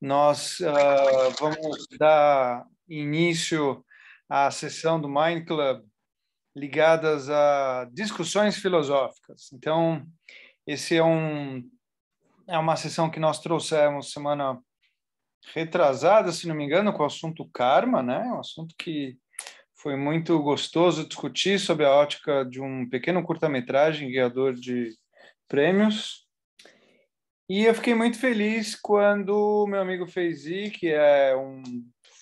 Nós vamos dar início à sessão do Mind Club ligadas a discussões filosóficas. Então, esse é uma sessão que nós trouxemos semana retrasada, se não me engano, com o assunto karma, né? Um assunto que foi muito gostoso discutir sob a ótica de um pequeno curta-metragem ganhador de prêmios. E eu fiquei muito feliz quando meu amigo Feizi, que é um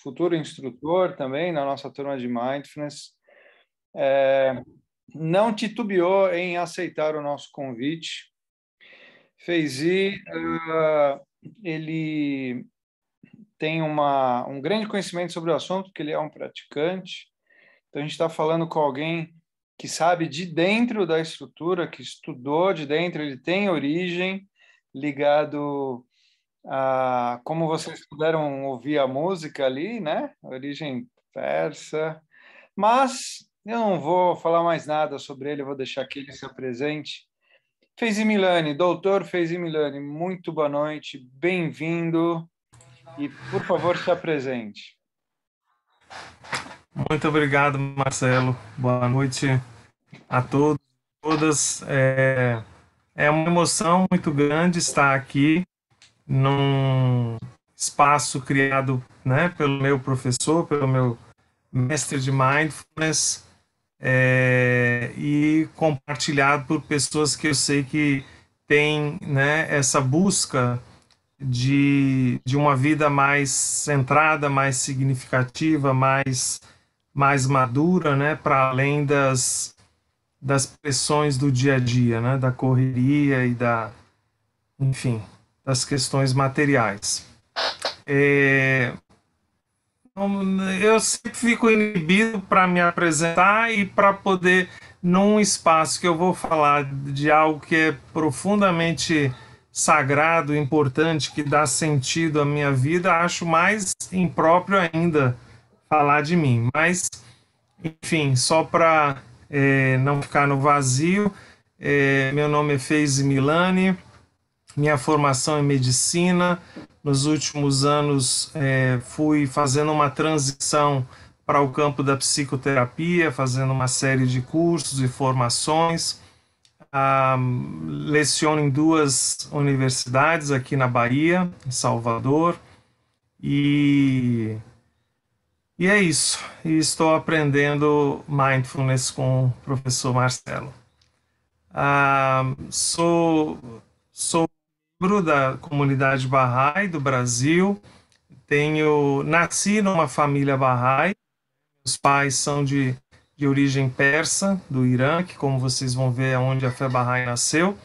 futuro instrutor também na nossa turma de Mindfulness, não titubeou em aceitar o nosso convite. Feizi, ele tem um grande conhecimento sobre o assunto, porque ele é um praticante. Então, a gente está falando com alguém que sabe de dentro da estrutura, que estudou de dentro, ele tem origem ligado a, como vocês puderam ouvir a música ali, né? Origem persa. Mas eu não vou falar mais nada sobre ele, eu vou deixar que ele se apresente. Feizi Milani, doutor Feizi Milani, muito boa noite, bem-vindo e, por favor, se apresente. Muito obrigado, Marcelo. Boa noite a todos, todas. É uma emoção muito grande estar aqui num espaço criado, né, pelo meu professor, pelo meu mestre de Mindfulness, e compartilhado por pessoas que eu sei que têm, né, essa busca de uma vida mais centrada, mais significativa, mais madura, né, para além das pressões do dia a dia, né, da correria e enfim, das questões materiais. Eu sempre fico inibido para me apresentar e para poder, num espaço que eu vou falar de algo que é profundamente sagrado, importante, que dá sentido à minha vida, acho mais impróprio ainda falar de mim. Mas, enfim, só para não ficar no vazio, meu nome é Feizi Milani, minha formação é medicina. Nos últimos anos fui fazendo uma transição para o campo da psicoterapia, fazendo uma série de cursos e formações. Leciono em 2 universidades aqui na Bahia, em Salvador, e é isso. E estou aprendendo Mindfulness com o professor Marcelo. Sou membro da comunidade Bahá'í do Brasil. Nasci numa família Bahá'í. Meus pais são de origem persa, do Irã, que, como vocês vão ver, é onde a fé Bahá'í nasceu.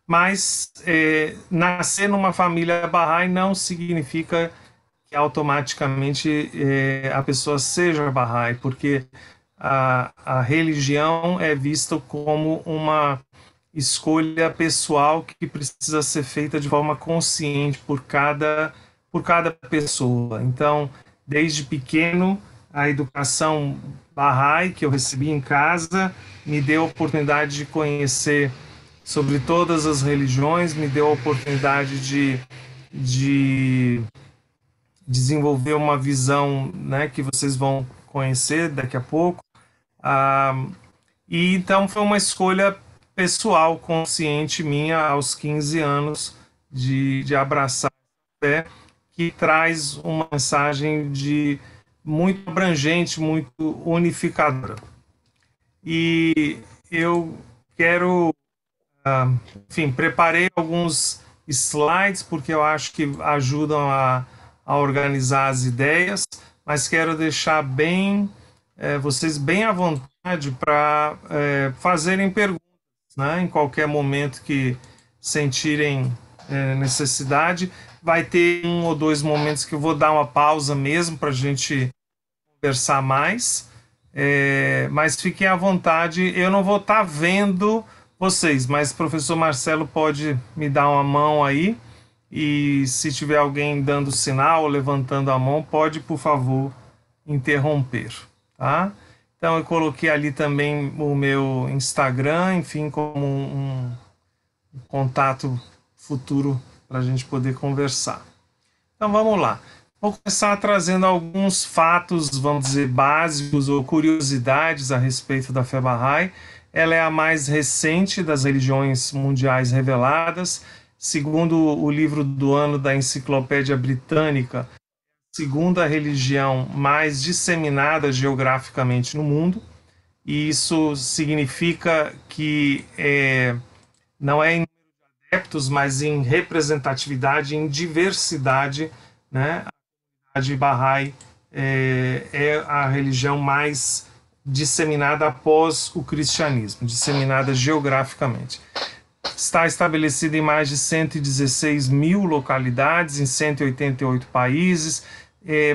Mas nascer numa família Bahá'í não significa que automaticamente a pessoa seja Bahá'í, porque a religião é vista como uma escolha pessoal que precisa ser feita de forma consciente por cada pessoa. Então, desde pequeno, a educação Bahá'í que eu recebi em casa me deu a oportunidade de conhecer sobre todas as religiões, me deu a oportunidade de desenvolver uma visão, né, que vocês vão conhecer daqui a pouco. E então foi uma escolha pessoal, consciente minha, aos 15 anos, de abraçar a fé, que traz uma mensagem muito abrangente, muito unificadora. E eu quero, enfim, preparei alguns slides, porque eu acho que ajudam a organizar as ideias, mas quero deixar vocês bem à vontade para fazerem perguntas, né, em qualquer momento que sentirem necessidade. Vai ter 1 ou 2 momentos que eu vou dar uma pausa mesmo para a gente conversar mais, mas fiquem à vontade. Eu não vou estar vendo vocês, mas o professor Marcelo pode me dar uma mão aí, e se tiver alguém dando sinal ou levantando a mão, pode, por favor, interromper, tá? Então eu coloquei ali também o meu Instagram, enfim, como um contato futuro para a gente poder conversar. Então vamos lá. Vou começar trazendo alguns fatos, vamos dizer, básicos ou curiosidades a respeito da fé Bahá'í. Ela é a mais recente das religiões mundiais reveladas. Segundo o livro do ano da Enciclopédia Britânica, segunda religião mais disseminada geograficamente no mundo. E isso significa que não é em adeptos, mas em representatividade, em diversidade, né? A de Bahá'í é a religião mais disseminada após o cristianismo, disseminada geograficamente. Está estabelecida em mais de 116 mil localidades, em 188 países,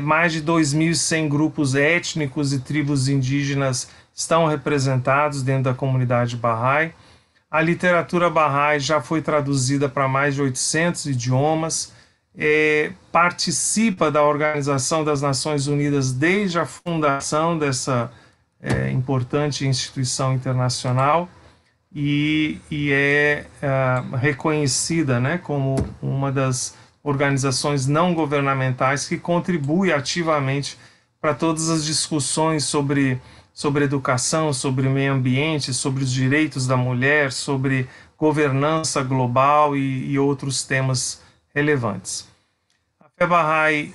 mais de 2.100 grupos étnicos e tribos indígenas estão representados dentro da comunidade Bahá'í. A literatura Bahá'í já foi traduzida para mais de 800 idiomas, participa da Organização das Nações Unidas desde a fundação dessa importante instituição internacional e é reconhecida, né, como uma das organizações não governamentais que contribui ativamente para todas as discussões sobre educação, sobre meio ambiente, sobre os direitos da mulher, sobre governança global e outros temas relevantes. A fé Bahá'í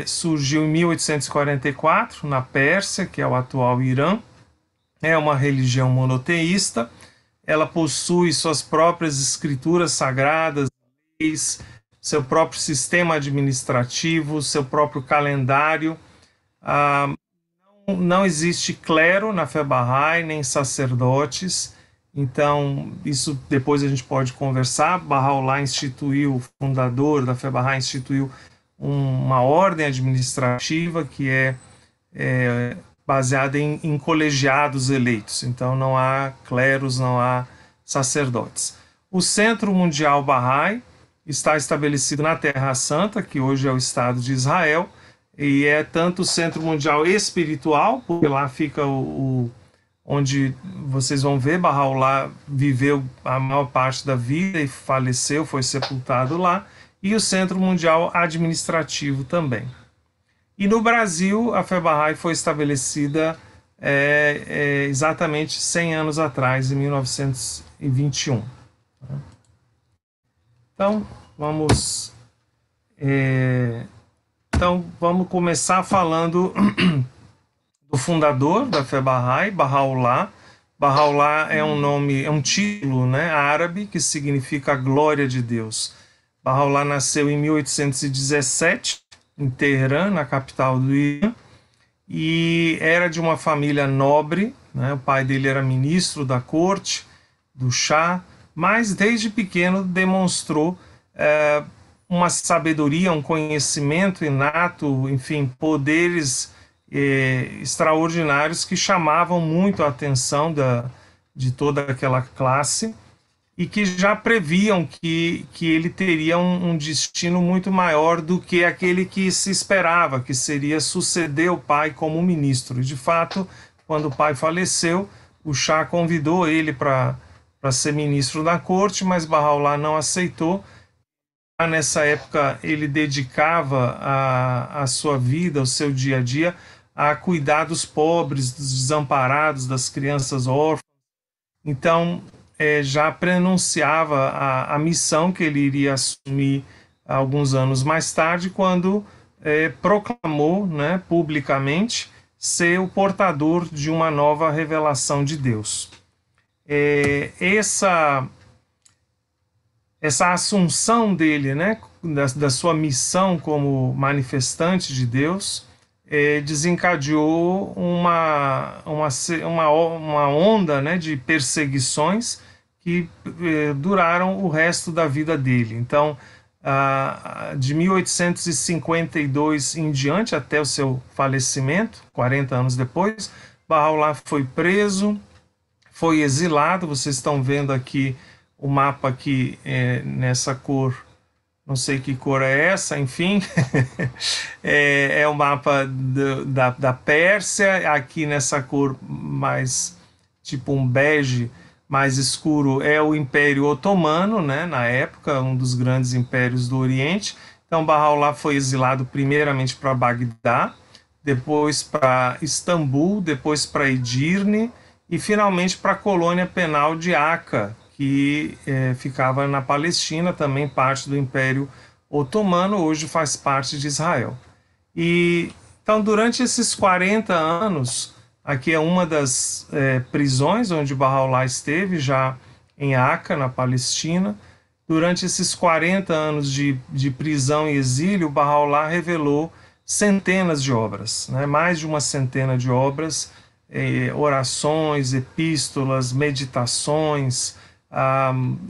surgiu em 1844 na Pérsia, que é o atual Irã. É uma religião monoteísta. Ela possui suas próprias escrituras sagradas, leis, seu próprio sistema administrativo, seu próprio calendário. Não existe clero na fé Bahá'í, nem sacerdotes. Então, isso depois a gente pode conversar. Bahá'u'lláh instituiu, o fundador da fé Bahá'í, instituiu uma ordem administrativa que é baseada em colegiados eleitos. Então, não há cleros, não há sacerdotes. O Centro Mundial Bahá'í está estabelecido na Terra Santa, que hoje é o Estado de Israel, e é tanto o Centro Mundial Espiritual, porque lá fica onde vocês vão ver, Bahá'u'lláh viveu a maior parte da vida e faleceu, foi sepultado lá, e o Centro Mundial Administrativo também. E no Brasil, a fé Bahá'í foi estabelecida exatamente 100 anos atrás, em 1921. Então, vamos começar falando do fundador da fé Bahá'í, Bahá'u'lláh. Bahá'u'lláh é um título, né, árabe que significa a glória de Deus. Bahá'u'lláh nasceu em 1817 em Teherã, na capital do Irã, e era de uma família nobre, né? O pai dele era ministro da corte do Shah, mas desde pequeno demonstrou uma sabedoria, um conhecimento inato, enfim, poderes extraordinários que chamavam muito a atenção de toda aquela classe e que já previam que ele teria um destino muito maior do que aquele que se esperava, que seria suceder o pai como ministro. E, de fato, quando o pai faleceu, o Shah convidou ele para ser ministro da corte, mas Bahá'u'lláh não aceitou. Nessa época, ele dedicava a sua vida, o seu dia a dia, a cuidar dos pobres, dos desamparados, das crianças órfãs. Então, já prenunciava a missão que ele iria assumir alguns anos mais tarde, quando proclamou, né, publicamente ser o portador de uma nova revelação de Deus. Essa assunção dele, né, da sua missão como manifestante de Deus, desencadeou uma onda, né, de perseguições que duraram o resto da vida dele. Então, de 1852 em diante, até o seu falecimento, 40 anos depois, Bahá'u'lláh foi preso, foi exilado. Vocês estão vendo aqui o mapa aqui nessa cor, não sei que cor é essa, enfim, é o mapa da Pérsia. Aqui nessa cor mais tipo um bege mais escuro é o Império Otomano, né, na época, um dos grandes impérios do Oriente. Então, Bahá'u'lláh foi exilado primeiramente para Bagdá, depois para Istambul, depois para Edirne e finalmente para a colônia penal de Aca, que ficava na Palestina, também parte do Império Otomano, hoje faz parte de Israel. E então, durante esses 40 anos, aqui é uma das prisões onde Bahá'u'lláh esteve, já em Aca, na Palestina. Durante esses 40 anos de prisão e exílio, Bahá'u'lláh revelou centenas de obras, né? Mais de uma centena de obras, orações, epístolas, meditações,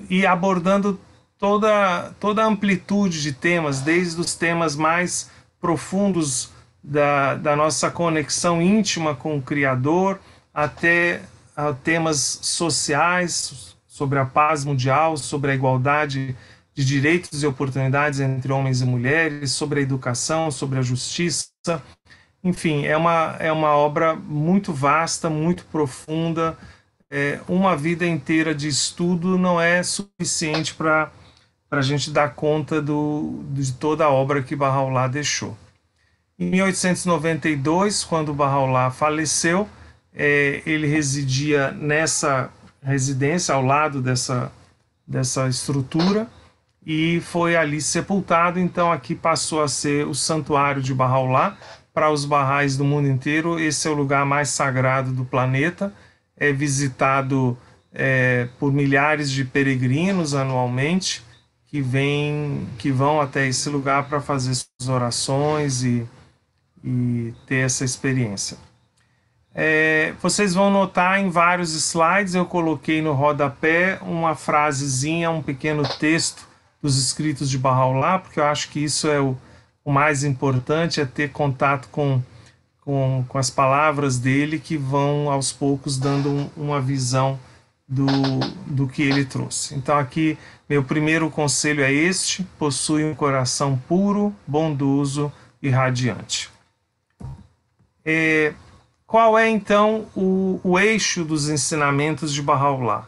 e abordando toda a amplitude de temas, desde os temas mais profundos da nossa conexão íntima com o Criador, até temas sociais, sobre a paz mundial, sobre a igualdade de direitos e oportunidades entre homens e mulheres, sobre a educação, sobre a justiça. Enfim, é uma obra muito vasta, muito profunda. Uma vida inteira de estudo não é suficiente para a gente dar conta de toda a obra que Bahá'u'lláh deixou. Em 1892, quando Bahá'u'lláh faleceu, ele residia nessa residência, ao lado dessa estrutura, e foi ali sepultado. Então aqui passou a ser o santuário de Bahá'u'lláh. Para os Baha'is do mundo inteiro, esse é o lugar mais sagrado do planeta. É visitado por milhares de peregrinos anualmente, que vão até esse lugar para fazer suas orações e ter essa experiência. Vocês vão notar em vários slides, eu coloquei no rodapé uma frasezinha, um pequeno texto dos escritos de Bahá'u'lláh, porque eu acho que isso é o mais importante, é ter contato com as palavras dele, que vão aos poucos dando uma visão do que ele trouxe. Então aqui, meu primeiro conselho é este: possui um coração puro, bondoso e radiante. Qual é então o eixo dos ensinamentos de Bahá'u'lláh?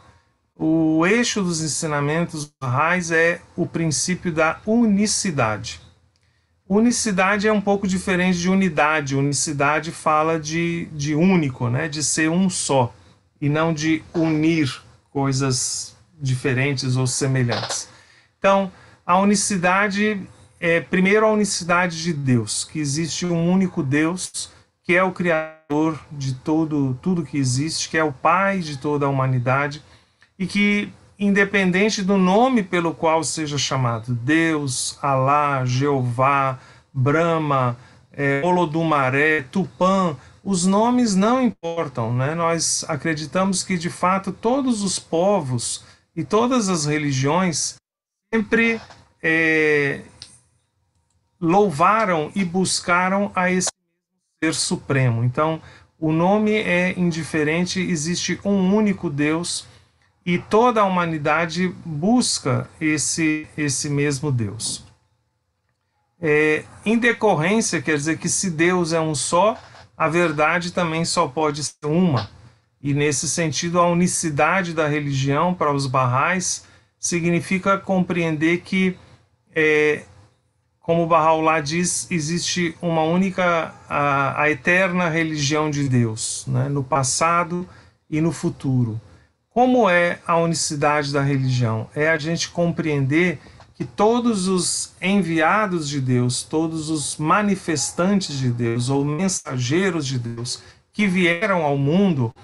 O eixo dos ensinamentos Baha'is é o princípio da unicidade. Unicidade é um pouco diferente de unidade. Unicidade fala de único, né? De ser um só, e não de unir coisas diferentes ou semelhantes. Então, a unicidade primeiro, a unicidade de Deus, que existe um único Deus, que é o Criador de tudo que existe, que é o Pai de toda a humanidade, e que, independente do nome pelo qual seja chamado, Deus, Alá, Jeová, Brahma, Olodumaré, Tupã, os nomes não importam, né? Nós acreditamos que, de fato, todos os povos e todas as religiões sempre louvaram e buscaram a esse ser supremo. Então, o nome é indiferente, existe um único Deus, e toda a humanidade busca esse mesmo Deus. Em decorrência, quer dizer que se Deus é um só, a verdade também só pode ser uma. E nesse sentido, a unicidade da religião para os Baha'is significa compreender que, como Bahá'u'lláh diz, existe uma única, a eterna religião de Deus, né, no passado e no futuro. Como é a unicidade da religião? É a gente compreender que todos os enviados de Deus, todos os manifestantes de Deus ou mensageiros de Deus que vieram ao mundo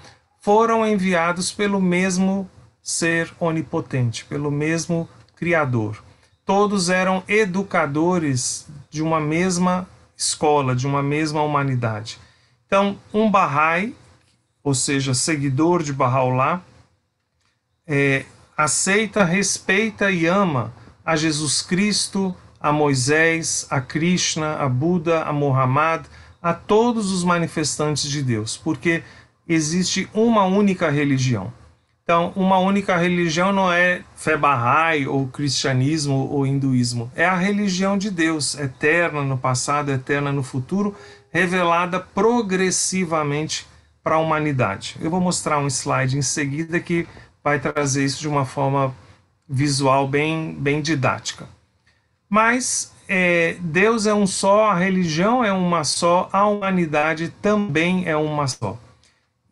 foram enviados pelo mesmo ser onipotente, pelo mesmo Criador. Todos eram educadores de uma mesma escola, de uma mesma humanidade. Então, um Bahá'í, ou seja, seguidor de Bahá'u'lláh, aceita, respeita e ama a Jesus Cristo, a Moisés, a Krishna, a Buda, a Muhammad, a todos os manifestantes de Deus, porque existe uma única religião. Então, uma única religião não é fé Bahá'í, ou cristianismo, ou hinduísmo. É a religião de Deus, eterna no passado, eterna no futuro, revelada progressivamente para a humanidade. Eu vou mostrar um slide em seguida que vai trazer isso de uma forma visual bem didática. Mas Deus é um só, a religião é uma só, a humanidade também é uma só.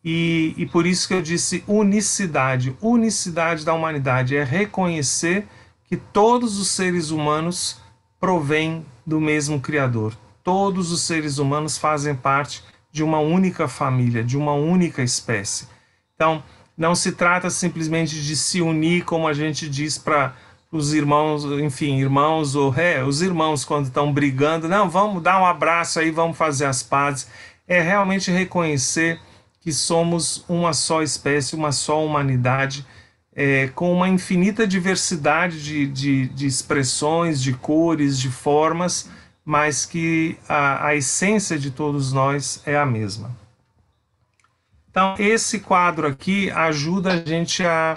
E por isso que eu disse unicidade. Unicidade da humanidade é reconhecer que todos os seres humanos provêm do mesmo Criador. Todos os seres humanos fazem parte de uma única família, de uma única espécie. Então, não se trata simplesmente de se unir, como a gente diz para os irmãos, enfim, irmãos ou os irmãos quando estão brigando, não, vamos dar um abraço aí, vamos fazer as pazes. É realmente reconhecer que somos uma só espécie, uma só humanidade, com uma infinita diversidade de expressões, de cores, de formas, mas que a essência de todos nós é a mesma. Então, esse quadro aqui ajuda a gente a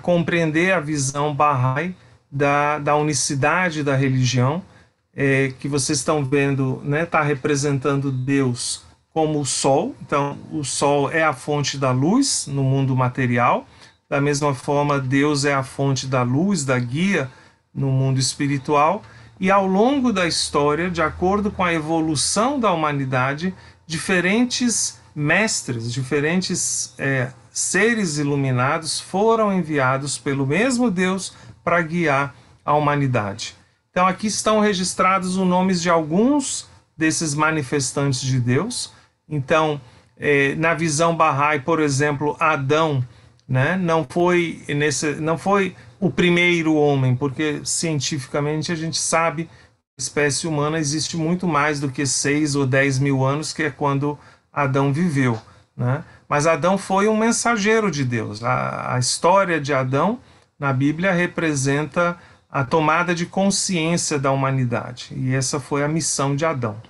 compreender a visão Bahá'í da unicidade da religião, que vocês estão vendo, né, está representando Deus como o Sol. Então, o Sol é a fonte da luz no mundo material. Da mesma forma, Deus é a fonte da luz, da guia no mundo espiritual. E ao longo da história, de acordo com a evolução da humanidade, diferentes mestres, diferentes seres iluminados foram enviados pelo mesmo Deus para guiar a humanidade. Então aqui estão registrados os nomes de alguns desses manifestantes de Deus. Então, na visão Bahá'í, por exemplo, Adão, né, não foi o primeiro homem, porque cientificamente a gente sabe que a espécie humana existe muito mais do que 6 ou 10 mil anos, que é quando Adão viveu, né? Mas Adão foi um mensageiro de Deus. A história de Adão na Bíblia representa a tomada de consciência da humanidade, e essa foi a missão de Adão.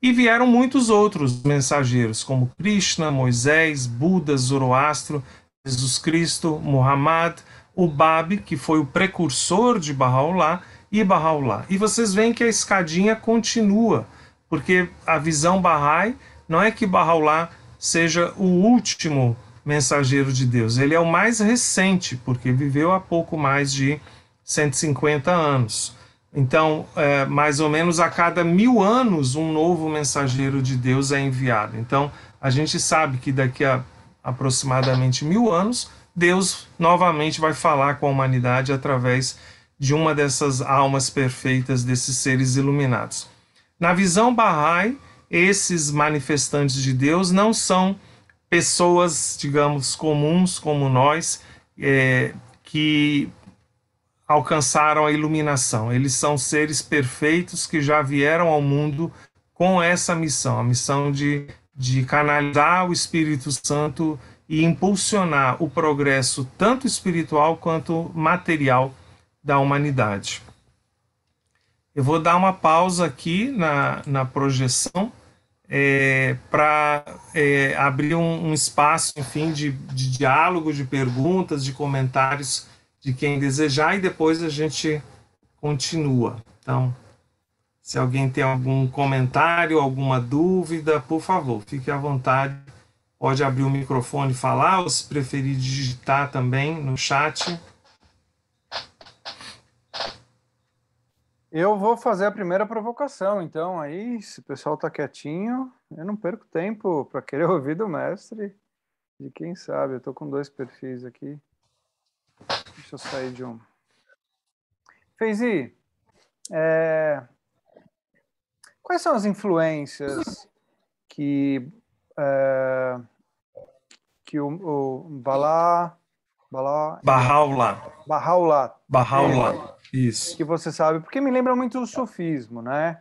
E vieram muitos outros mensageiros, como Krishna, Moisés, Buda, Zoroastro, Jesus Cristo, Muhammad, o Bab, que foi o precursor de Bahá'u'lláh, e Bahá'u'lláh. E vocês veem que a escadinha continua, porque a visão Bahá'í não é que Bahá'u'lláh seja o último mensageiro de Deus, ele é o mais recente, porque viveu há pouco mais de 150 anos. Então, mais ou menos a cada 1000 anos, um novo mensageiro de Deus é enviado. Então, a gente sabe que daqui a aproximadamente 1000 anos, Deus novamente vai falar com a humanidade através de uma dessas almas perfeitas, desses seres iluminados. Na visão Bahá'í, esses manifestantes de Deus não são pessoas, digamos, comuns como nós, que alcançaram a iluminação. Eles são seres perfeitos que já vieram ao mundo com essa missão, a missão de canalizar o Espírito Santo e impulsionar o progresso tanto espiritual quanto material da humanidade. Eu vou dar uma pausa aqui na projeção para abrir um espaço, enfim, de diálogo, de perguntas, de comentários de quem desejar, e depois a gente continua. Então, se alguém tem algum comentário, alguma dúvida, por favor, fique à vontade. Pode abrir o microfone e falar, ou se preferir digitar também no chat. Eu vou fazer a primeira provocação, então, aí, se o pessoal está quietinho, eu não perco tempo para querer ouvir do mestre, de quem sabe. Eu estou com 2 perfis aqui. Deixa eu sair de um. Feizi, quais são as influências que o Bahá'u'lláh, isso. Que você sabe, porque me lembra muito o sufismo, né?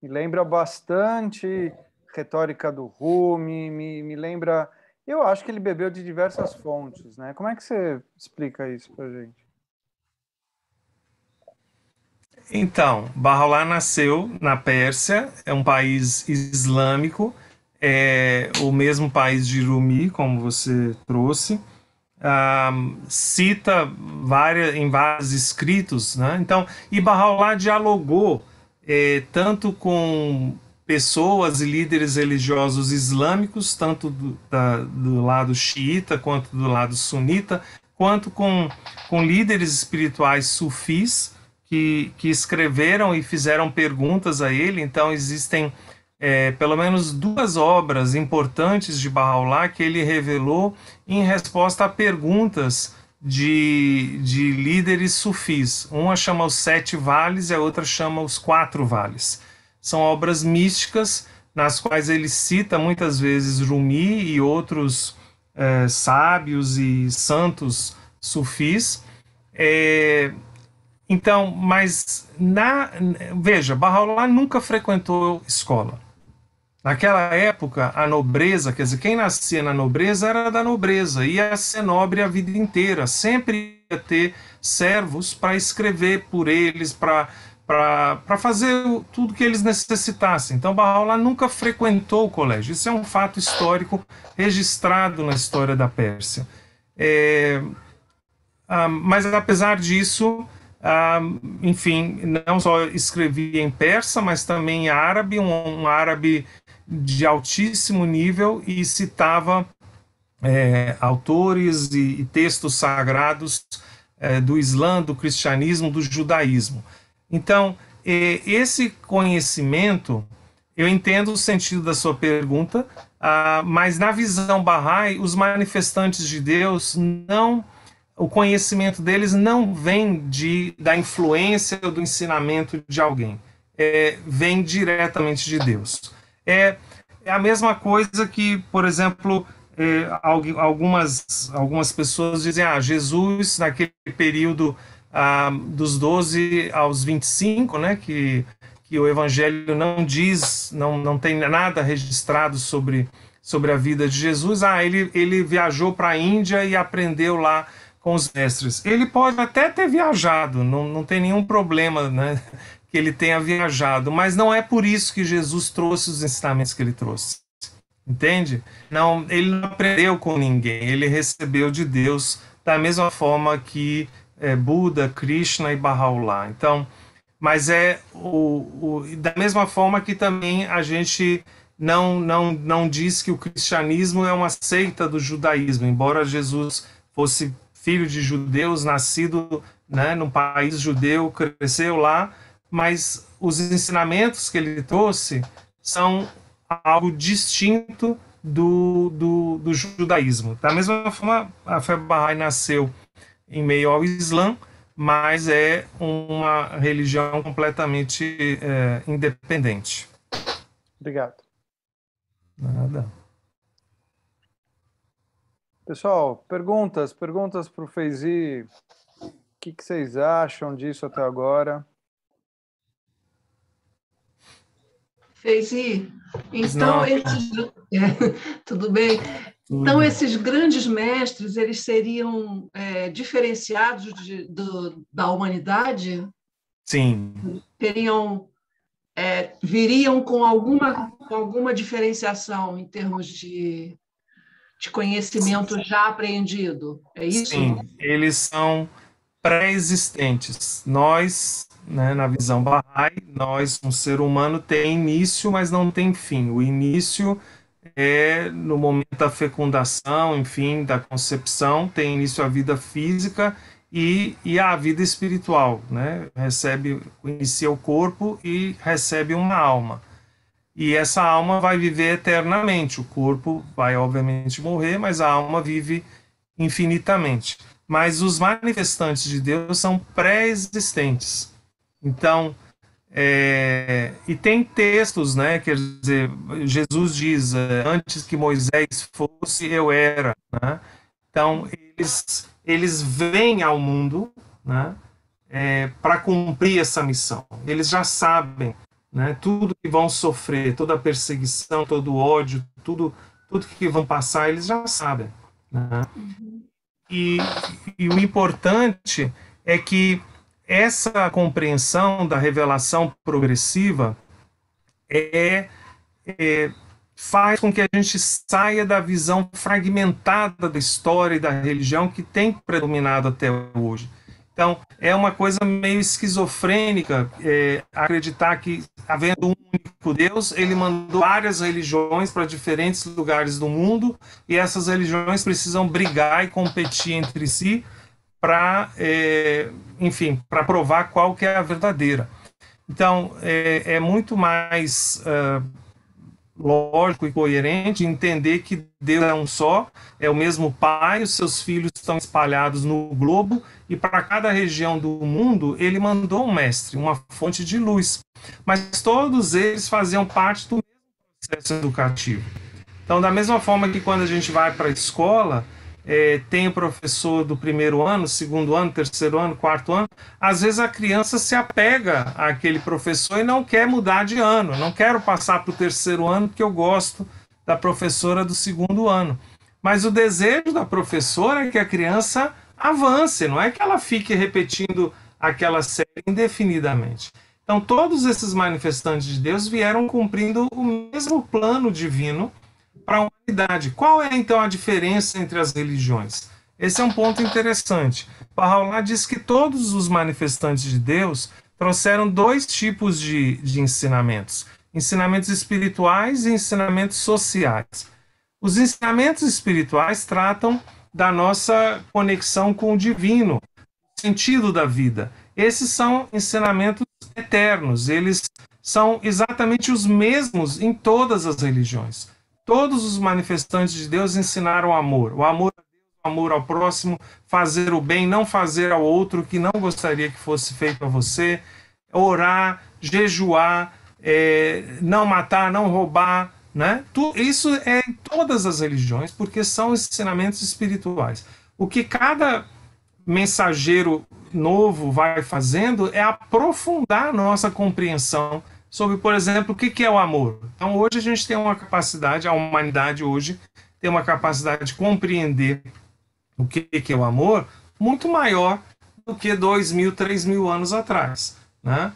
Me lembra bastante retórica do Rumi, me lembra... Eu acho que ele bebeu de diversas fontes, né? Como é que você explica isso pra gente? Então, Bahá'u'lláh nasceu na Pérsia, é um país islâmico, é o mesmo país de Rumi, como você trouxe. Cita em vários escritos, né? Então, e Bahá'u'lláh dialogou tanto com pessoas e líderes religiosos islâmicos, tanto do lado xiita quanto do lado sunita, quanto com líderes espirituais sufis, que escreveram e fizeram perguntas a ele. Então existem pelo menos 2 obras importantes de Bahá'u'lláh que ele revelou em resposta a perguntas de líderes sufis. Uma chama Os 7 Vales e a outra chama Os 4 Vales. São obras místicas nas quais ele cita muitas vezes Rumi e outros sábios e santos sufis. Então, mas veja, Bahá'u'lláh nunca frequentou escola. Naquela época, a nobreza, quer dizer, quem nascia na nobreza era da nobreza, ia ser nobre a vida inteira, sempre ia ter servos para escrever por eles, para fazer tudo que eles necessitassem. Então, Bahá'u'lláh nunca frequentou o colégio. Isso é um fato histórico registrado na história da Pérsia. Mas, apesar disso, enfim, não só escrevia em persa, mas também em árabe, um árabe de altíssimo nível, e citava autores e textos sagrados do Islã, do cristianismo, do judaísmo. Então, esse conhecimento, eu entendo o sentido da sua pergunta, mas na visão Bahá'í, os manifestantes de Deus o conhecimento deles não vem da influência ou do ensinamento de alguém, vem diretamente de Deus. É a mesma coisa que, por exemplo, algumas pessoas dizem, Jesus, naquele período dos 12 aos 25, né, que o Evangelho não diz, não tem nada registrado sobre a vida de Jesus, ele viajou para a Índia e aprendeu lá com os mestres. Ele pode até ter viajado, não tem nenhum problema, né, que ele tenha viajado, mas não é por isso que Jesus trouxe os ensinamentos que ele trouxe. Entende? Não, ele não aprendeu com ninguém, ele recebeu de Deus da mesma forma que Buda, Krishna e Bahá'u'lláh. Então, mas da mesma forma que também a gente não diz que o cristianismo é uma seita do judaísmo, embora Jesus fosse filho de judeus, nascido, né, num país judeu, cresceu lá, mas os ensinamentos que ele trouxe são algo distinto do judaísmo. Da mesma forma, a fé Bahá'í nasceu em meio ao Islã, mas é uma religião completamente independente. Obrigado. Nada. Pessoal, perguntas para o Feyzi. O que vocês acham disso até agora? Feyzi, então tudo bem? Então esses grandes mestres, eles seriam diferenciados da humanidade? Sim. Viriam com alguma diferenciação em termos de conhecimento já apreendido? É isso? Sim, eles são pré-existentes. Nós, né, na visão Bahá'í, um ser humano, tem início, mas não tem fim. O início é no momento da fecundação, enfim, da concepção, tem início a vida física e a vida espiritual, né? Inicia o corpo e recebe uma alma. E essa alma vai viver eternamente. O corpo vai, obviamente, morrer, mas a alma vive infinitamente. Mas os manifestantes de Deus são pré-existentes. Então, e tem textos, né? Quer dizer, Jesus diz, antes que Moisés fosse, eu era. Né? Então, eles vêm ao mundo, né, para cumprir essa missão. Eles já sabem, né, tudo que vão sofrer, toda a perseguição, todo o ódio, tudo que vão passar, eles já sabem. Né? E o importante é que essa compreensão da revelação progressiva faz com que a gente saia da visão fragmentada da história e da religião que tem predominado até hoje. Então, é uma coisa meio esquizofrênica acreditar que, havendo um único Deus, ele mandou várias religiões para diferentes lugares do mundo e essas religiões precisam brigar e competir entre si enfim, para provar qual que é a verdadeira. Então, é muito mais lógico e coerente entender que Deus é um só, é o mesmo Pai, os seus filhos estão espalhados no globo, e para cada região do mundo ele mandou um mestre, uma fonte de luz. Mas todos eles faziam parte do mesmo processo educativo. Então, da mesma forma que quando a gente vai para a escola, tem o professor do primeiro ano, segundo ano, terceiro ano, quarto ano, às vezes a criança se apega àquele professor e não quer mudar de ano. Não quero passar para o terceiro ano porque eu gosto da professora do segundo ano. Mas o desejo da professora é que a criança avance, não é que ela fique repetindo aquela série indefinidamente. Então, todos esses manifestantes de Deus vieram cumprindo o mesmo plano divino para a humanidade. Qual é, então, a diferença entre as religiões? Esse é um ponto interessante. Bahá'u'lláh diz que todos os manifestantes de Deus trouxeram dois tipos de ensinamentos. Ensinamentos espirituais e ensinamentos sociais. Os ensinamentos espirituais tratam da nossa conexão com o divino, o sentido da vida. Esses são ensinamentos eternos, eles são exatamente os mesmos em todas as religiões. Todos os manifestantes de Deus ensinaram amor. O amor a Deus, o amor ao próximo, fazer o bem, não fazer ao outro que não gostaria que fosse feito a você, orar, jejuar, não matar, não roubar, né? Isso é em todas as religiões, porque são ensinamentos espirituais. O que cada mensageiro novo vai fazendo é aprofundar a nossa compreensão sobre, por exemplo, o que é o amor. Então, hoje a gente tem uma capacidade, a humanidade hoje tem uma capacidade de compreender o que é o amor muito maior do que 2.000, 3.000 anos atrás, né?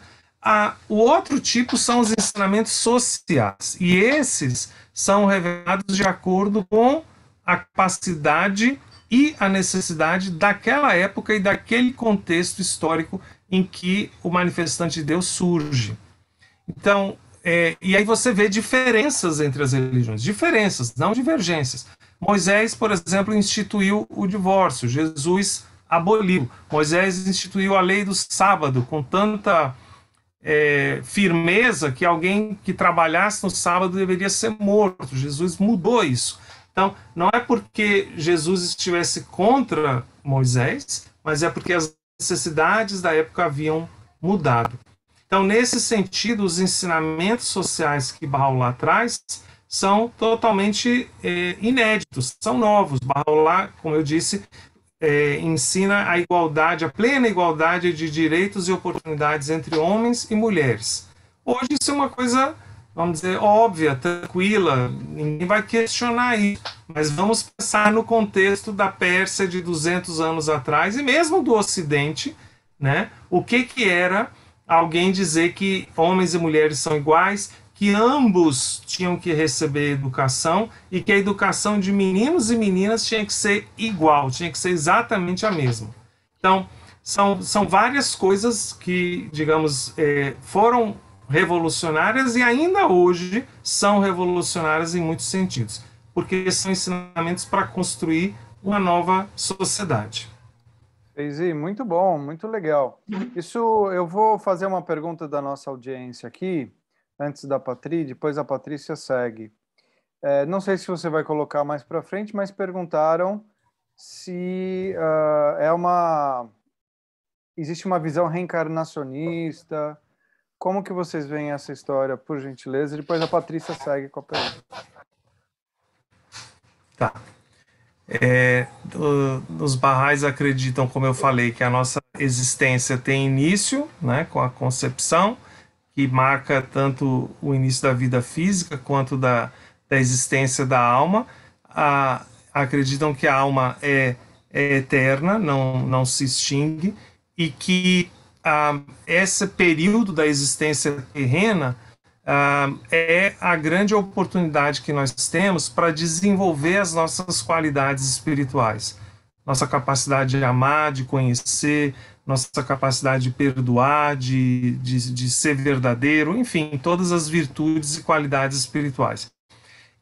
O outro tipo são os ensinamentos sociais, e esses são revelados de acordo com a capacidade e a necessidade daquela época e daquele contexto histórico em que o manifestante de Deus surge. Então, e aí você vê diferenças entre as religiões, diferenças, não divergências. Moisés, por exemplo, instituiu o divórcio, Jesus aboliu. Moisés instituiu a lei do sábado com tanta firmeza que alguém que trabalhasse no sábado deveria ser morto. Jesus mudou isso. Então, não é porque Jesus estivesse contra Moisés, mas é porque as necessidades da época haviam mudado. Então, nesse sentido, os ensinamentos sociais que Bahá'u'lláh traz são totalmente inéditos, são novos. Bahá'u'lláh, como eu disse, ensina a igualdade, a plena igualdade de direitos e oportunidades entre homens e mulheres. Hoje isso é uma coisa, vamos dizer, óbvia, tranquila, ninguém vai questionar isso, mas vamos pensar no contexto da Pérsia de 200 anos atrás e mesmo do Ocidente, né? O que era alguém dizer que homens e mulheres são iguais, que ambos tinham que receber educação e que a educação de meninos e meninas tinha que ser igual, tinha que ser exatamente a mesma. Então, são várias coisas que, digamos, foram revolucionárias e ainda hoje são revolucionárias em muitos sentidos, porque são ensinamentos para construir uma nova sociedade. Daisy, muito bom, muito legal. Isso, eu vou fazer uma pergunta da nossa audiência aqui, antes da Patrícia, depois a Patrícia segue. Não sei se você vai colocar mais para frente, mas perguntaram se existe uma visão reencarnacionista. Como que vocês veem essa história, por gentileza? Depois a Patrícia segue com a pergunta. Tá. Os Baha'is acreditam, como eu falei, que a nossa existência tem início, né, com a concepção, que marca tanto o início da vida física quanto da existência da alma. Acreditam que a alma é eterna, não se extingue, e que esse período da existência terrena é a grande oportunidade que nós temos para desenvolver as nossas qualidades espirituais. Nossa capacidade de amar, de conhecer, nossa capacidade de perdoar, de ser verdadeiro, enfim, todas as virtudes e qualidades espirituais.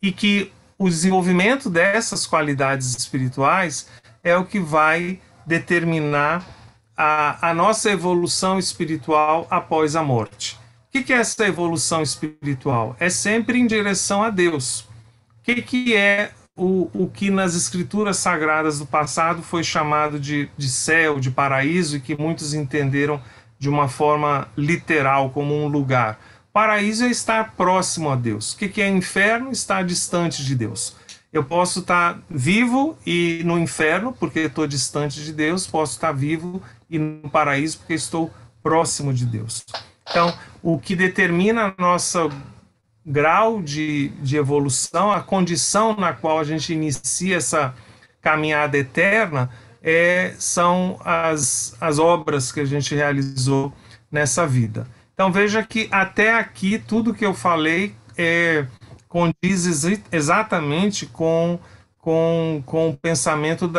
E que o desenvolvimento dessas qualidades espirituais é o que vai determinar a nossa evolução espiritual após a morte. O que é essa evolução espiritual? É sempre em direção a Deus. O que é o que nas escrituras sagradas do passado foi chamado de céu, de paraíso, e que muitos entenderam de uma forma literal, como um lugar? Paraíso é estar próximo a Deus. O que é inferno? Estar distante de Deus. Eu posso estar vivo e no inferno, porque estou distante de Deus, posso estar vivo e no paraíso, porque estou próximo de Deus. Então, o que determina nosso grau de evolução, a condição na qual a gente inicia essa caminhada eterna, são as obras que a gente realizou nessa vida. Então, veja que até aqui, tudo que eu falei condiz exatamente com o pensamento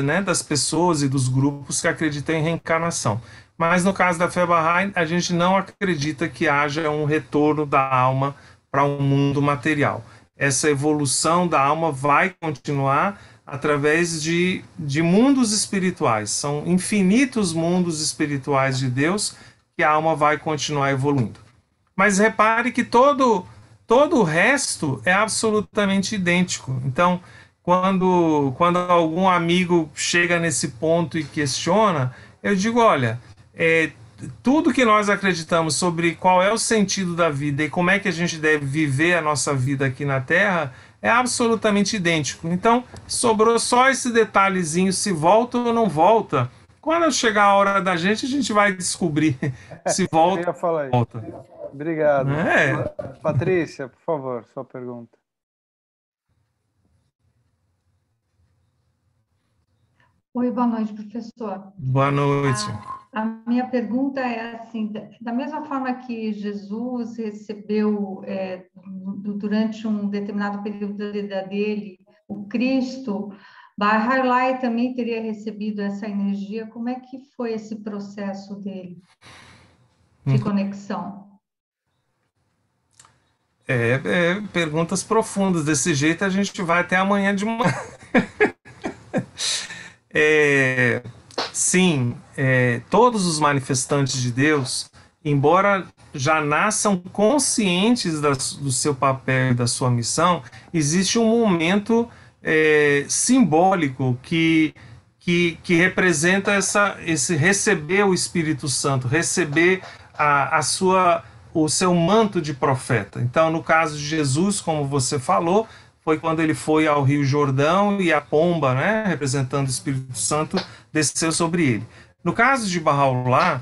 né, das pessoas e dos grupos que acreditam em reencarnação. Mas no caso da fé Bahá'í, a gente não acredita que haja um retorno da alma para um mundo material. Essa evolução da alma vai continuar através de mundos espirituais. São infinitos mundos espirituais de Deus que a alma vai continuar evoluindo. Mas repare que todo o resto é absolutamente idêntico. Então, quando algum amigo chega nesse ponto e questiona, eu digo, olha, tudo que nós acreditamos sobre qual é o sentido da vida e como é que a gente deve viver a nossa vida aqui na Terra é absolutamente idêntico. Então, sobrou só esse detalhezinho, se volta ou não volta. Quando chegar a hora da gente, a gente vai descobrir se volta Eu ia falar ou não volta. Obrigado. Patrícia, por favor, sua pergunta. Oi, boa noite, professor. Boa noite. A minha pergunta é assim, da mesma forma que Jesus recebeu durante um determinado período da vida dele, o Cristo, Bahá'í também teria recebido essa energia. Como é que foi esse processo dele de conexão? Perguntas profundas. Desse jeito a gente vai até amanhã de manhã. Sim, todos os manifestantes de Deus, embora já nasçam conscientes do seu papel e da sua missão, existe um momento simbólico que representa esse receber o Espírito Santo, receber o seu manto de profeta. Então, no caso de Jesus, como você falou, foi quando ele foi ao Rio Jordão e a pomba, né, representando o Espírito Santo, desceu sobre ele. No caso de Baha'u'lláh,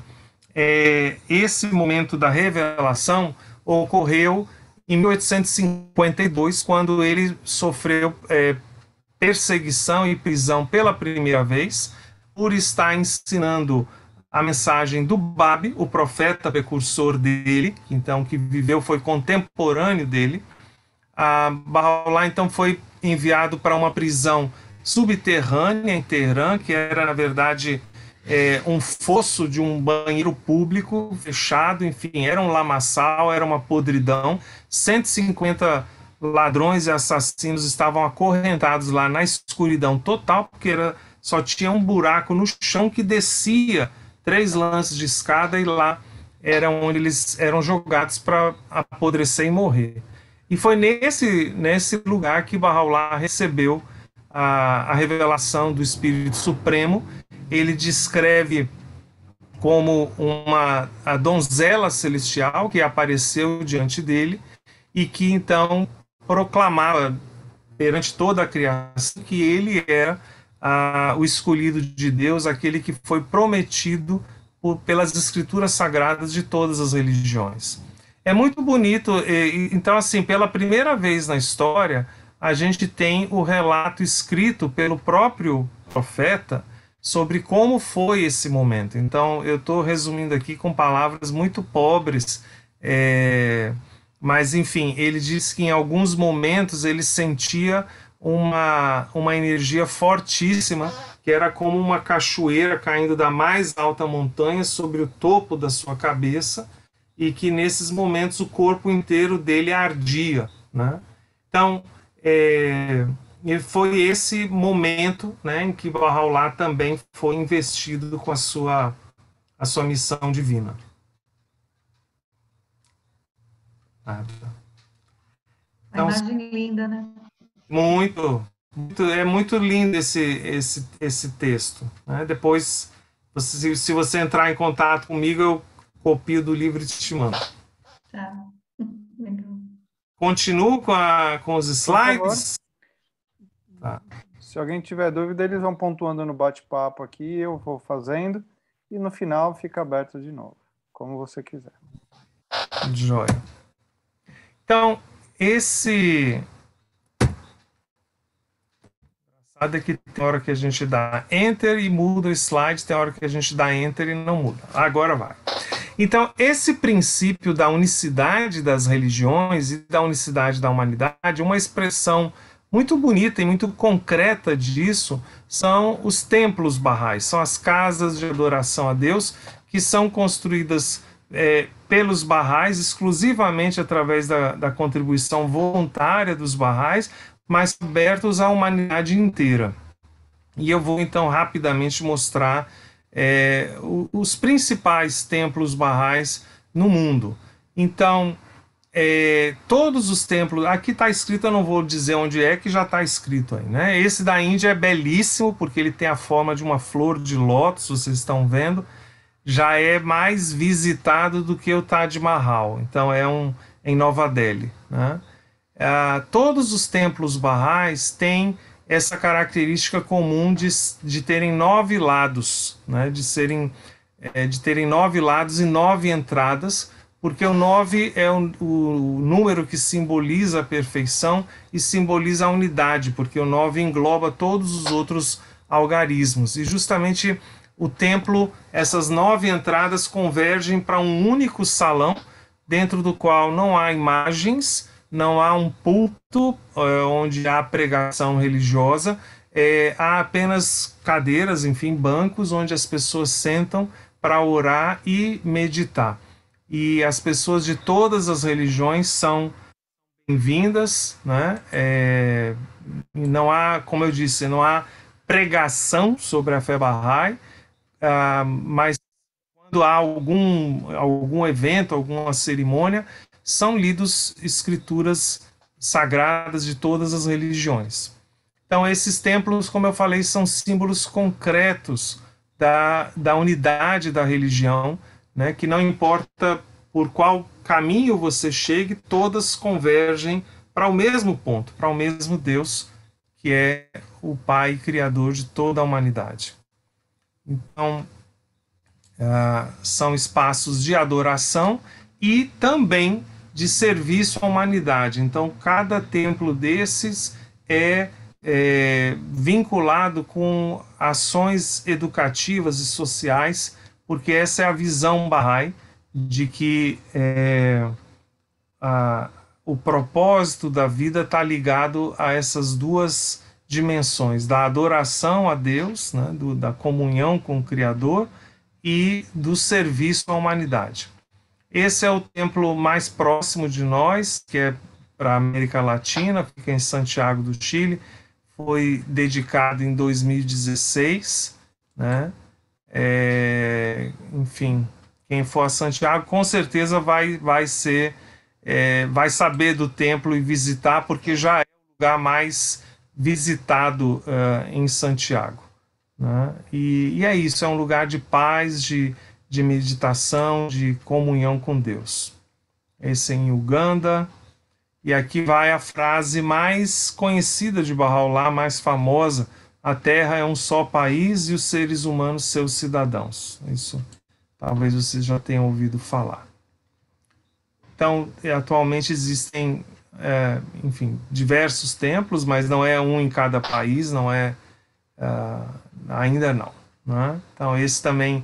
esse momento da revelação ocorreu em 1852, quando ele sofreu perseguição e prisão pela primeira vez, por estar ensinando a mensagem do Báb, o profeta precursor dele, então que viveu, foi contemporâneo dele. Baha'u'lláh então foi enviado para uma prisão subterrânea em Teherã, que era na verdade um fosso de um banheiro público fechado, enfim, era um lamaçal, era uma podridão. 150 ladrões e assassinos estavam acorrentados lá na escuridão total, porque só tinha um buraco no chão que descia 3 lances de escada, e lá era onde eles eram jogados para apodrecer e morrer. E foi nesse lugar que Baha'u'lláh recebeu a revelação do Espírito Supremo. Ele descreve como a donzela celestial que apareceu diante dele e que então proclamava perante toda a criação que ele era o escolhido de Deus, aquele que foi prometido pelas escrituras sagradas de todas as religiões. É muito bonito. Então, assim, pela primeira vez na história, a gente tem o relato escrito pelo próprio profeta sobre como foi esse momento. Então, eu estou resumindo aqui com palavras muito pobres, mas, enfim, ele diz que em alguns momentos ele sentia uma energia fortíssima, que era como uma cachoeira caindo da mais alta montanha sobre o topo da sua cabeça, e que nesses momentos o corpo inteiro dele ardia, né? Então, e foi esse momento, né, em que Bahá'u'lláh também foi investido com a sua missão divina. A imagem linda, né? É muito lindo esse texto, né? Depois, se você entrar em contato comigo, eu copio do livro e te mando. Tá. Legal. Continuo com os slides. Tá. Se alguém tiver dúvida, eles vão pontuando no bate-papo aqui, eu vou fazendo, e no final fica aberto de novo, como você quiser. Joia. Então, esse... Engraçado é que tem hora que a gente dá Enter e muda o slide, tem hora que a gente dá Enter e não muda. Agora vai. Então, esse princípio da unicidade das religiões e da unicidade da humanidade, uma expressão muito bonita e muito concreta disso são os templos barrais, são as casas de adoração a Deus que são construídas pelos barrais, exclusivamente através da contribuição voluntária dos barrais, mas abertos à humanidade inteira. E eu vou então rapidamente mostrar os principais templos barrais no mundo. Então, todos os templos, aqui está escrito, eu não vou dizer onde é, que já está escrito aí, né? Esse da Índia é belíssimo, porque ele tem a forma de uma flor de lótus, vocês estão vendo, já é mais visitado do que o Taj Mahal, então em Nova Delhi, né? Todos os templos barrais têm essa característica comum de terem 9 lados, né? de terem 9 lados e 9 entradas, porque o 9 é o número que simboliza a perfeição e simboliza a unidade, porque o 9 engloba todos os outros algarismos. E justamente o templo, essas 9 entradas convergem para um único salão, dentro do qual não há imagens, não há um púlpito onde há pregação religiosa, há apenas cadeiras, enfim, bancos onde as pessoas sentam para orar e meditar. E as pessoas de todas as religiões são bem-vindas, né? Não há, como eu disse, não há pregação sobre a fé Bahá'í, mas quando há algum evento, alguma cerimônia, são lidos escrituras sagradas de todas as religiões. Então, esses templos, como eu falei, são símbolos concretos da unidade da religião, né, que não importa por qual caminho você chegue, todas convergem para o mesmo ponto, para o mesmo Deus, que é o Pai Criador de toda a humanidade. Então, são espaços de adoração e também de serviço à humanidade. Então, cada templo desses é vinculado com ações educativas e sociais, porque essa é a visão Bahá'í de que o propósito da vida está ligado a essas duas dimensões, da adoração a Deus, né, da comunhão com o Criador e do serviço à humanidade. Esse é o templo mais próximo de nós, que é para a América Latina, fica em Santiago do Chile, foi dedicado em 2016, né? Enfim, quem for a Santiago com certeza vai saber do templo e visitar, porque já é o lugar mais visitado em Santiago, né? E é isso, é um lugar de paz, de meditação, de comunhão com Deus. Esse é em Uganda. E aqui vai a frase mais conhecida de Bahá'u'lláh, mais famosa: a Terra é um só país e os seres humanos seus cidadãos. Isso talvez vocês já tenham ouvido falar. Então, atualmente existem, enfim, diversos templos, mas não é um em cada país, não é, ainda não, né? Então, esse também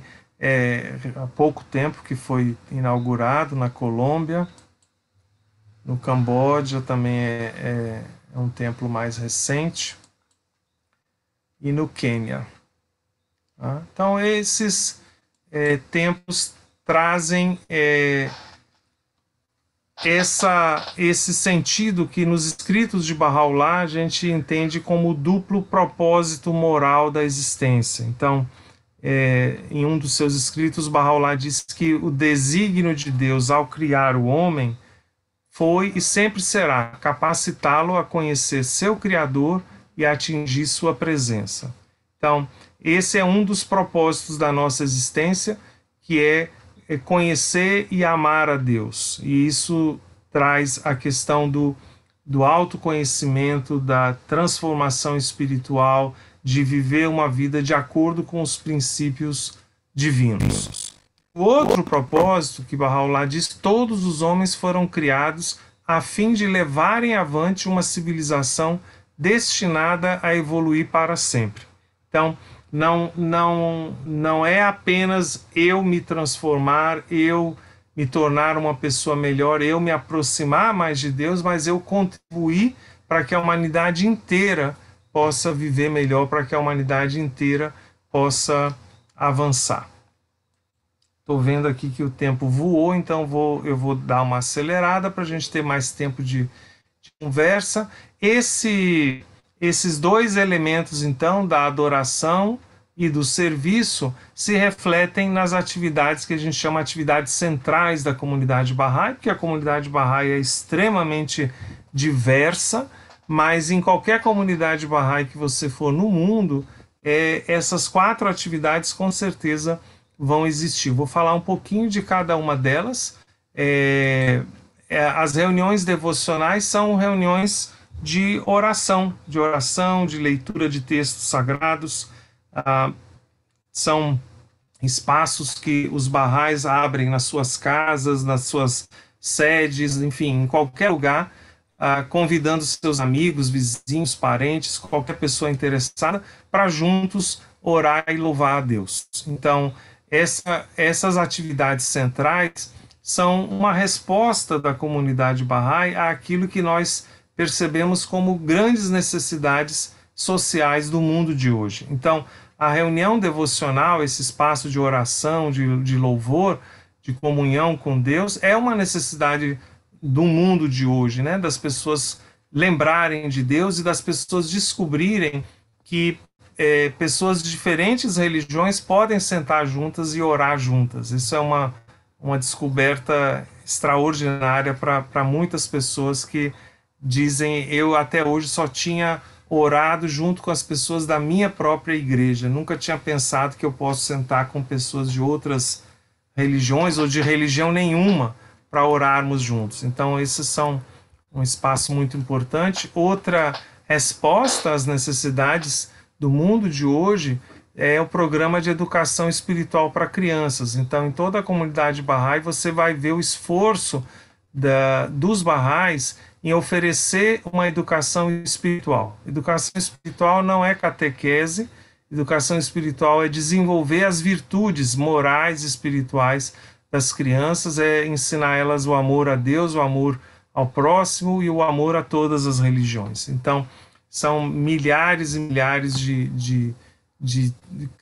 há pouco tempo que foi inaugurado na Colômbia. No Camboja também é um templo mais recente. E no Quênia. Tá? Então, esses templos trazem esse sentido que nos escritos de Bahá'u'lláh a gente entende como o duplo propósito moral da existência. Então, em um dos seus escritos, Bahá'u'lláh diz que o desígnio de Deus ao criar o homem foi e sempre será capacitá-lo a conhecer seu Criador e a atingir sua presença. Então, esse é um dos propósitos da nossa existência, que é conhecer e amar a Deus. E isso traz a questão do autoconhecimento, da transformação espiritual, de viver uma vida de acordo com os princípios divinos. O outro propósito que Bahá'u'lláh diz: todos os homens foram criados a fim de levarem avante uma civilização destinada a evoluir para sempre. Então, não é apenas eu me transformar, eu me tornar uma pessoa melhor, eu me aproximar mais de Deus, mas eu contribuir para que a humanidade inteira possa viver melhor, para que a humanidade inteira possa avançar. Estou vendo aqui que o tempo voou, então eu vou dar uma acelerada para a gente ter mais tempo de conversa. Esses dois elementos, então, da adoração e do serviço, se refletem nas atividades que a gente chama de atividades centrais da comunidade Bahá'í, porque a comunidade Bahá'í é extremamente diversa, mas em qualquer comunidade Bahá'í que você for no mundo, essas 4 atividades com certeza vão existir. Vou falar um pouquinho de cada uma delas. As reuniões devocionais são reuniões de oração, de leitura de textos sagrados. São espaços que os Bahá'ís abrem nas suas casas, nas suas sedes, enfim, em qualquer lugar, convidando seus amigos, vizinhos, parentes, qualquer pessoa interessada, para juntos orar e louvar a Deus. Então, essas atividades centrais são uma resposta da comunidade Bahá'í àquilo que nós percebemos como grandes necessidades sociais do mundo de hoje. Então, a reunião devocional, esse espaço de oração, de louvor, de comunhão com Deus, é uma necessidade do mundo de hoje, né? Das pessoas lembrarem de Deus e das pessoas descobrirem que pessoas de diferentes religiões podem sentar juntas e orar juntas. Isso é uma descoberta extraordinária para muitas pessoas que dizem: eu até hoje só tinha orado junto com as pessoas da minha própria igreja, nunca tinha pensado que eu posso sentar com pessoas de outras religiões ou de religião nenhuma para orarmos juntos. Então, esses são um espaço muito importante. Outra resposta às necessidades do mundo de hoje é o programa de educação espiritual para crianças. Então, em toda a comunidade Bahá'í, você vai ver o esforço dos Bahá'ís em oferecer uma educação espiritual. Educação espiritual não é catequese, educação espiritual é desenvolver as virtudes morais e espirituais das crianças, é ensinar elas o amor a Deus, o amor ao próximo e o amor a todas as religiões. Então, são milhares e milhares de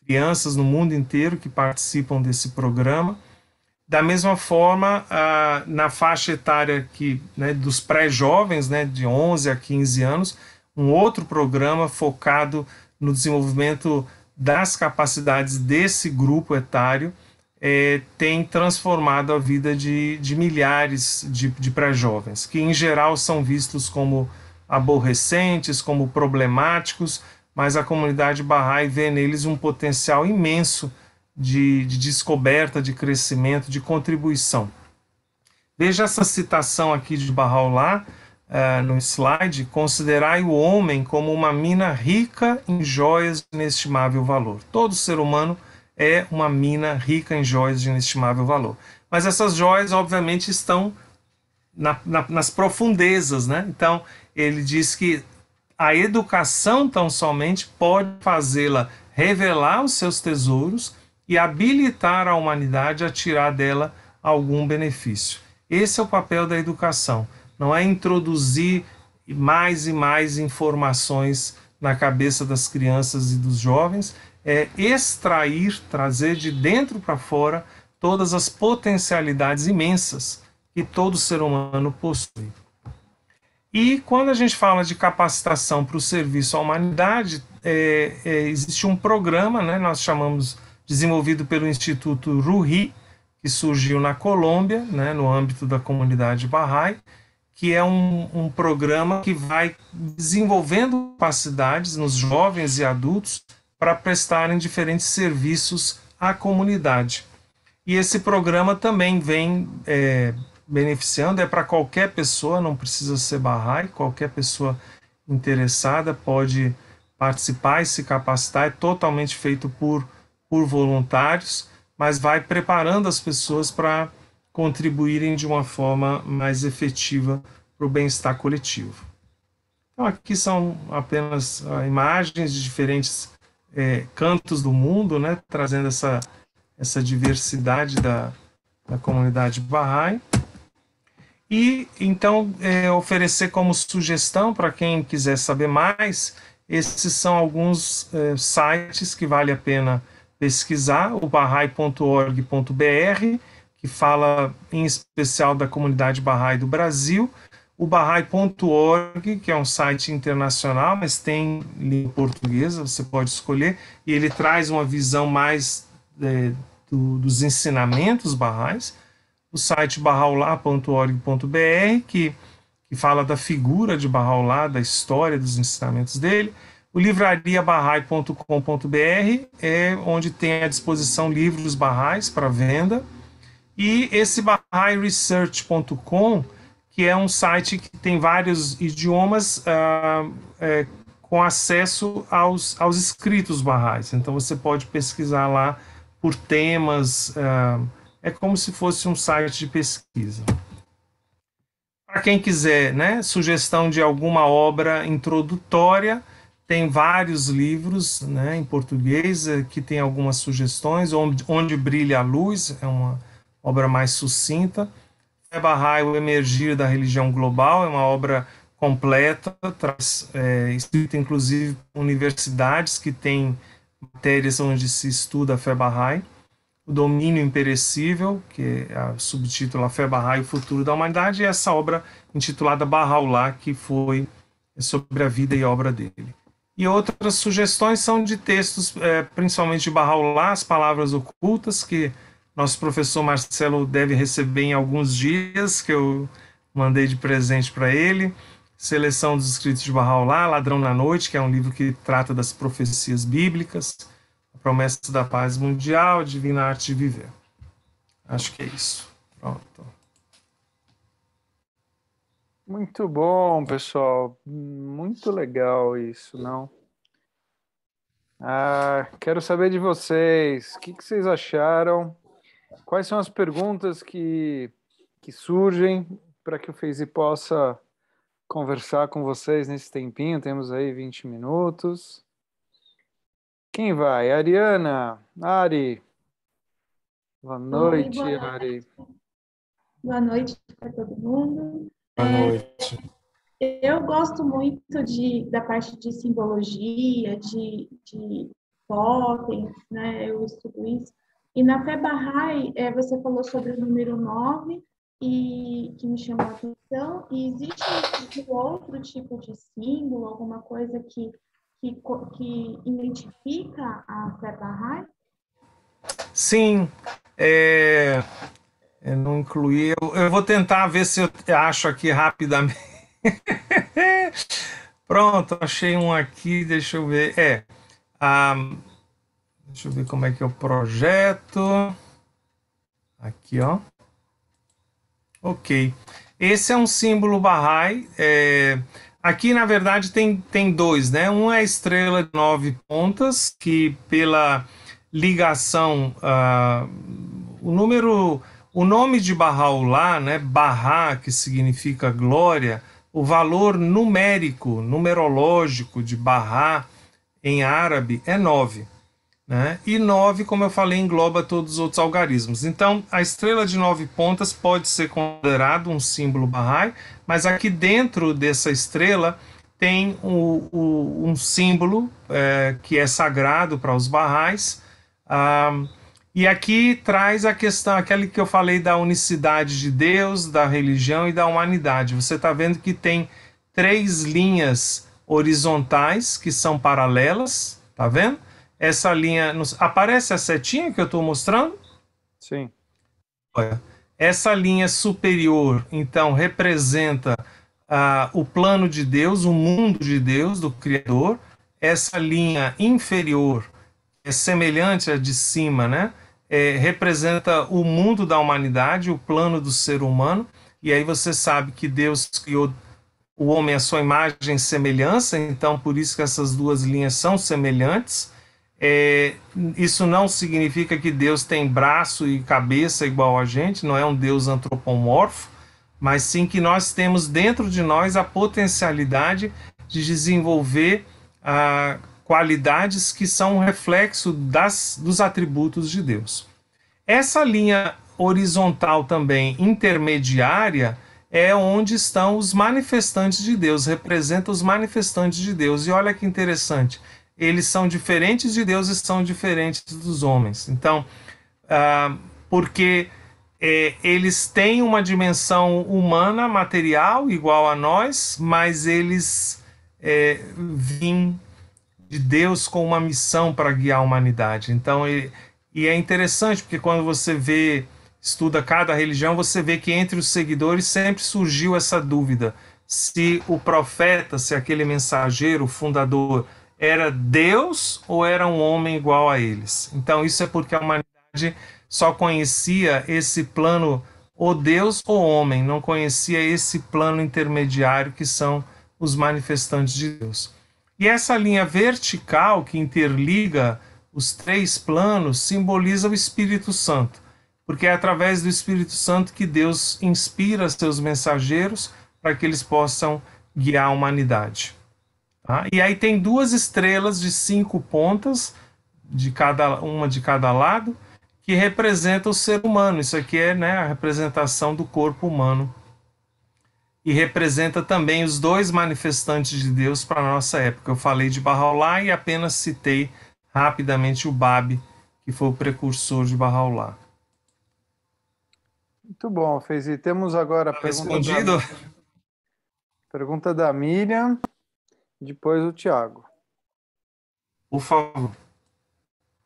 crianças no mundo inteiro que participam desse programa. Da mesma forma, na faixa etária dos pré-jovens, de 11 a 15 anos, um outro programa focado no desenvolvimento das capacidades desse grupo etário tem transformado a vida de milhares de pré-jovens, que em geral são vistos como aborrecentes, como problemáticos, mas a comunidade Bahá'í vê neles um potencial imenso de descoberta, de crescimento, de contribuição. Veja essa citação aqui de Bahá'u'lláh no slide: considerai o homem como uma mina rica em joias de inestimável valor. Todo ser humano é uma mina rica em joias de inestimável valor. Mas essas joias, obviamente, estão nas profundezas, né? Então, ele diz que a educação tão somente pode fazê-la revelar os seus tesouros e habilitar a humanidade a tirar dela algum benefício. Esse é o papel da educação. Não é introduzir mais e mais informações na cabeça das crianças e dos jovens, é extrair, trazer de dentro para fora todas as potencialidades imensas que todo ser humano possui. E quando a gente fala de capacitação para o serviço à humanidade, existe um programa, né, nós chamamos, desenvolvido pelo Instituto Ruhi, que surgiu na Colômbia, né, no âmbito da comunidade Bahá'í, que é um programa que vai desenvolvendo capacidades nos jovens e adultos para prestarem diferentes serviços à comunidade. E esse programa também vem beneficiando, é para qualquer pessoa, não precisa ser Bahá'í, qualquer pessoa interessada pode participar e se capacitar, é totalmente feito por voluntários, mas vai preparando as pessoas para contribuírem de uma forma mais efetiva para o bem-estar coletivo. Então aqui são apenas imagens de diferentes cantos do mundo, né, trazendo essa diversidade da comunidade Bahá'í. E então oferecer como sugestão para quem quiser saber mais, esses são alguns sites que vale a pena pesquisar, o bahai.org.br, que fala em especial da comunidade Bahá'í do Brasil, o bahai.org, que é um site internacional, mas tem língua portuguesa, você pode escolher, e ele traz uma visão mais dos ensinamentos Bahá'ís, o site bahá'u'lláh.org.br, que fala da figura de Bahá'u'lláh, da história dos ensinamentos dele. O livrariabahai.com.br é onde tem à disposição livros Bahá'ís para venda. E esse bahairesearch.com, que é um site que tem vários idiomas com acesso aos escritos Bahá'ís. Então você pode pesquisar lá por temas, é como se fosse um site de pesquisa. Para quem quiser, né, sugestão de alguma obra introdutória, tem vários livros, né, em português que tem algumas sugestões. Onde Brilha a Luz é uma obra mais sucinta. Fé Bahá'í, O Emergir da Religião Global, é uma obra completa, escrita inclusive por universidades que têm matérias onde se estuda a fé Bahá'í. O Domínio Imperecível, que é o subtítulo A Fé Bahá'í, o Futuro da Humanidade, e essa obra intitulada Bahá'u'lláh, que foi sobre a vida e obra dele. E outras sugestões são de textos, principalmente de Bahá'u'lláh, As Palavras Ocultas, que nosso professor Marcelo deve receber em alguns dias, que eu mandei de presente para ele. Seleção dos Escritos de Bahá'u'lláh, Ladrão na Noite, que é um livro que trata das profecias bíblicas, A Promessa da Paz Mundial, Divina Arte de Viver. Acho que é isso. Pronto. Muito bom, pessoal. Muito legal isso, não? Quero saber de vocês. O que vocês acharam? Quais são as perguntas que surgem para que o Feizi possa conversar com vocês nesse tempinho? Temos aí 20 minutos. Quem vai? Ariana? Ari? Boa noite, Oi, Ari. Boa noite para todo mundo. Boa noite. Eu gosto muito da parte de simbologia, de totens, né? Eu estudo isso. E na Fé Bahá'í, você falou sobre o número 9, e que me chamou a atenção. E existe um outro tipo de símbolo, alguma coisa que identifica a Fé Bahá'í? Sim, eu não incluí. Eu vou tentar ver se eu acho aqui rapidamente. Pronto, achei um aqui, deixa eu ver. Deixa eu ver como é que é o projeto. Aqui, ó. Ok. Esse é um símbolo Bahá'í. Aqui, na verdade, tem dois, né? Um é a estrela de 9 pontas, que pela ligação, o nome de Bahá'u'lláh, né? Bahá, que significa glória, o valor numérico, numerológico de Bahá em árabe é 9. Né? E 9, como eu falei, engloba todos os outros algarismos. Então, a estrela de 9 pontas pode ser considerado um símbolo Bahá'í, mas aqui dentro dessa estrela tem um símbolo que é sagrado para os Bahá'ís, E aqui traz a questão, aquela que eu falei da unicidade de Deus, da religião e da humanidade. Você está vendo que tem 3 linhas horizontais que são paralelas, tá vendo? Essa linha, aparece a setinha que eu estou mostrando? Sim. Olha, essa linha superior, então, representa o plano de Deus, o mundo de Deus, do Criador. Essa linha inferior, é semelhante à de cima, né? Representa o mundo da humanidade, o plano do ser humano. E aí você sabe que Deus criou o homem à sua imagem e semelhança, então por isso que essas 2 linhas são semelhantes. Isso não significa que Deus tem braço e cabeça igual a gente, não é um Deus antropomorfo, mas sim que nós temos dentro de nós a potencialidade de desenvolver qualidades que são um reflexo dos atributos de Deus. Essa linha horizontal também intermediária é onde estão os manifestantes de Deus, representa os manifestantes de Deus. E olha que interessante, eles são diferentes de Deus e são diferentes dos homens. Então, porque eles têm uma dimensão humana, material, igual a nós, mas eles vêm de Deus com uma missão para guiar a humanidade. Então, e é interessante porque quando você estuda cada religião, você vê que entre os seguidores sempre surgiu essa dúvida se o profeta, se aquele mensageiro, o fundador, era Deus ou era um homem igual a eles. Então isso é porque a humanidade só conhecia esse plano ou Deus ou homem, não conhecia esse plano intermediário que são os manifestantes de Deus. E essa linha vertical que interliga os 3 planos simboliza o Espírito Santo, porque é através do Espírito Santo que Deus inspira seus mensageiros para que eles possam guiar a humanidade. Tá? E aí tem 2 estrelas de 5 pontas, uma de cada lado, que representa o ser humano. Isso aqui é, né, a representação do corpo humano. E representa também os 2 manifestantes de Deus para a nossa época. Eu falei de Bahá'u'lláh e apenas citei rapidamente o Bab, que foi o precursor de Bahá'u'lláh. Muito bom, Feizi. Temos agora a pergunta da Miriam, depois o Tiago. Por favor.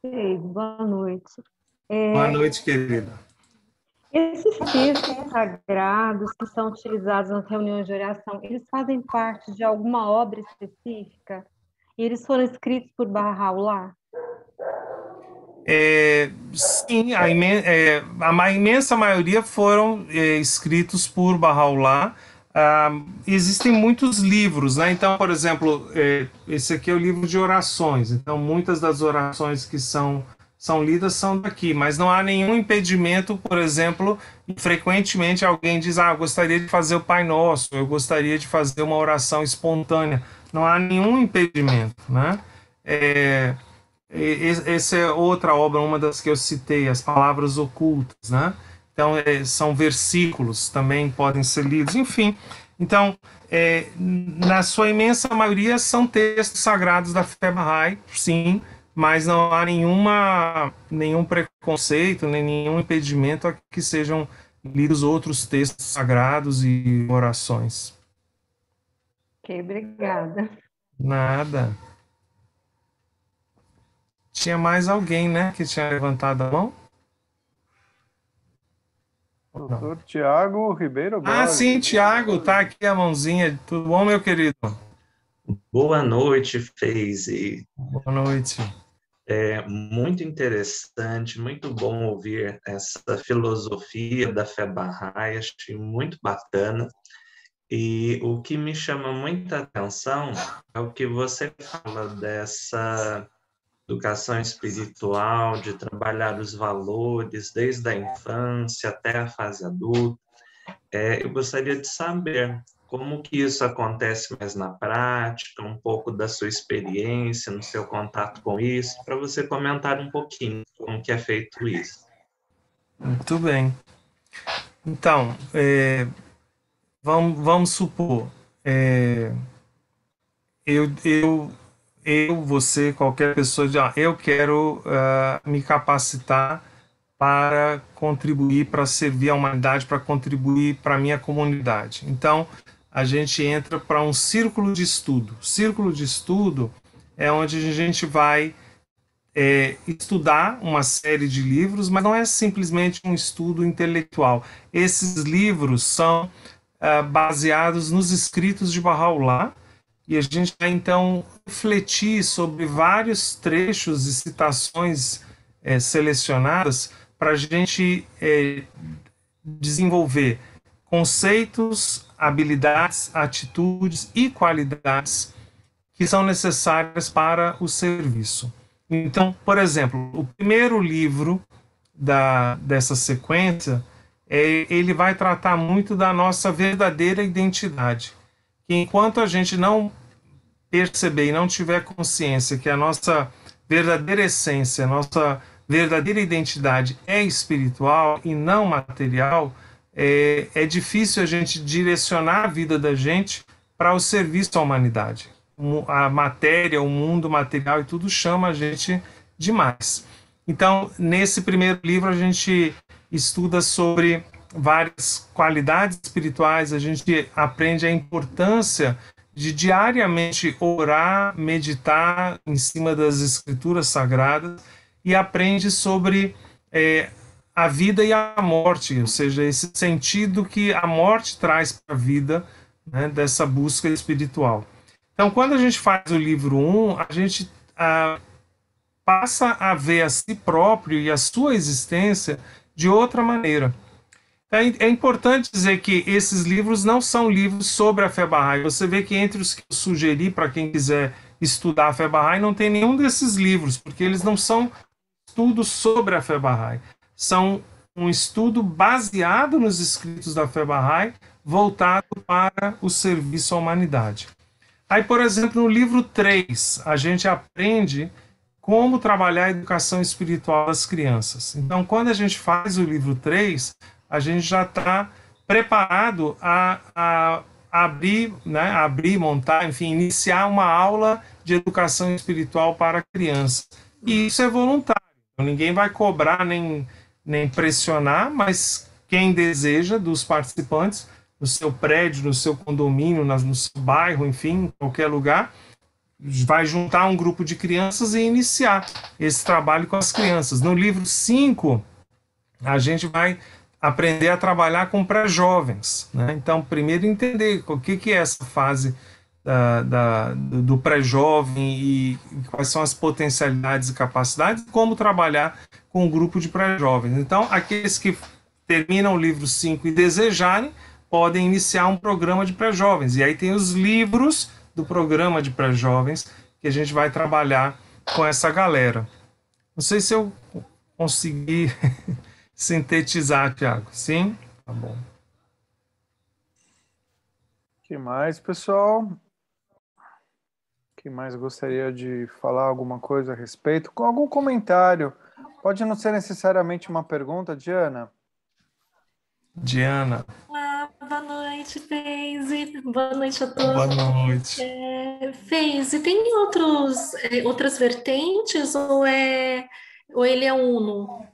Boa noite. Boa noite, querida. Esses textos sagrados que são utilizados nas reuniões de oração, eles fazem parte de alguma obra específica? E eles foram escritos por Bahá'u'lláh? Sim, a imensa maioria foram escritos por Bahá'u'lláh. Existem muitos livros, né? Então, por exemplo, esse aqui é o livro de orações. Então, muitas das orações que são lidas são daqui, mas não há nenhum impedimento, por exemplo, frequentemente alguém diz, eu gostaria de fazer o Pai Nosso, eu gostaria de fazer uma oração espontânea. Não há nenhum impedimento, né? Essa é outra obra, uma das que eu citei, as palavras ocultas, né? Então, são versículos, também podem ser lidos, enfim. Então, na sua imensa maioria, são textos sagrados da fé Bahá'í, sim, mas não há nenhum preconceito, nem nenhum impedimento a que sejam lidos outros textos sagrados e orações. Ok, obrigada. Nada. Tinha mais alguém, né, que tinha levantado a mão? Doutor Tiago Ribeiro Borges. Sim, Tiago, tá aqui a mãozinha. Tudo bom, meu querido? Boa noite, Feizi. Boa noite. Muito interessante, muito bom ouvir essa filosofia da fé Bahá'í, achei muito bacana. E o que me chama muita atenção é o que você fala dessa educação espiritual, de trabalhar os valores desde a infância até a fase adulta. Eu gostaria de saber como que isso acontece mais na prática, um pouco da sua experiência, no seu contato com isso, para você comentar um pouquinho como que é feito isso. Muito bem. Então, vamos supor, você, qualquer pessoa, eu quero me capacitar para contribuir, para servir a humanidade, para contribuir para a minha comunidade. Então, a gente entra para um círculo de estudo. Círculo de estudo é onde a gente vai estudar uma série de livros, mas não é simplesmente um estudo intelectual. Esses livros são baseados nos escritos de Bahá'u'lláh, e a gente vai então refletir sobre vários trechos e citações selecionadas para a gente desenvolver conceitos, habilidades, atitudes e qualidades que são necessárias para o serviço. Então, por exemplo, o primeiro livro dessa sequência, ele vai tratar muito da nossa verdadeira identidade. Que enquanto a gente não perceber e não tiver consciência que a nossa verdadeira essência, a nossa verdadeira identidade é espiritual e não material, é difícil a gente direcionar a vida da gente para o serviço à humanidade. A matéria, o mundo material e tudo chama a gente demais. Então, nesse primeiro livro, a gente estuda sobre várias qualidades espirituais, a gente aprende a importância de diariamente orar, meditar em cima das escrituras sagradas e aprende sobre a vida e a morte, ou seja, esse sentido que a morte traz para a vida, né, dessa busca espiritual. Então, quando a gente faz o livro 1, a gente passa a ver a si próprio e a sua existência de outra maneira. É importante dizer que esses livros não são livros sobre a fé Bahá'í. Você vê que entre os que eu sugeri para quem quiser estudar a fé Bahá'í, não tem nenhum desses livros, porque eles não são estudos sobre a fé Bahá'í. São um estudo baseado nos escritos da fé Bahá'í, voltado para o serviço à humanidade. Aí, por exemplo, no livro 3, a gente aprende como trabalhar a educação espiritual das crianças. Então, quando a gente faz o livro 3, a gente já está preparado a abrir, montar, enfim, iniciar uma aula de educação espiritual para crianças. E isso é voluntário. Ninguém vai cobrar nem pressionar, mas quem deseja dos participantes, no seu prédio, no seu condomínio, no seu bairro, enfim, em qualquer lugar, vai juntar um grupo de crianças e iniciar esse trabalho com as crianças. No livro 5, a gente vai aprender a trabalhar com pré-jovens, né? Então, primeiro entender o que é essa fase do pré-jovem e quais são as potencialidades e capacidades, como trabalhar com um grupo de pré-jovens. Então, aqueles que terminam o livro 5 e desejarem, podem iniciar um programa de pré-jovens. E aí tem os livros do programa de pré-jovens que a gente vai trabalhar com essa galera. Não sei se eu consegui sintetizar, Tiago. Sim? Tá bom. O que mais, pessoal? Quem mais gostaria de falar alguma coisa a respeito? Com algum comentário? Pode não ser necessariamente uma pergunta, Diana? Diana. Olá, boa noite, Feize. Boa noite a todos. Boa noite. Feize, tem outras vertentes ou ele é uno?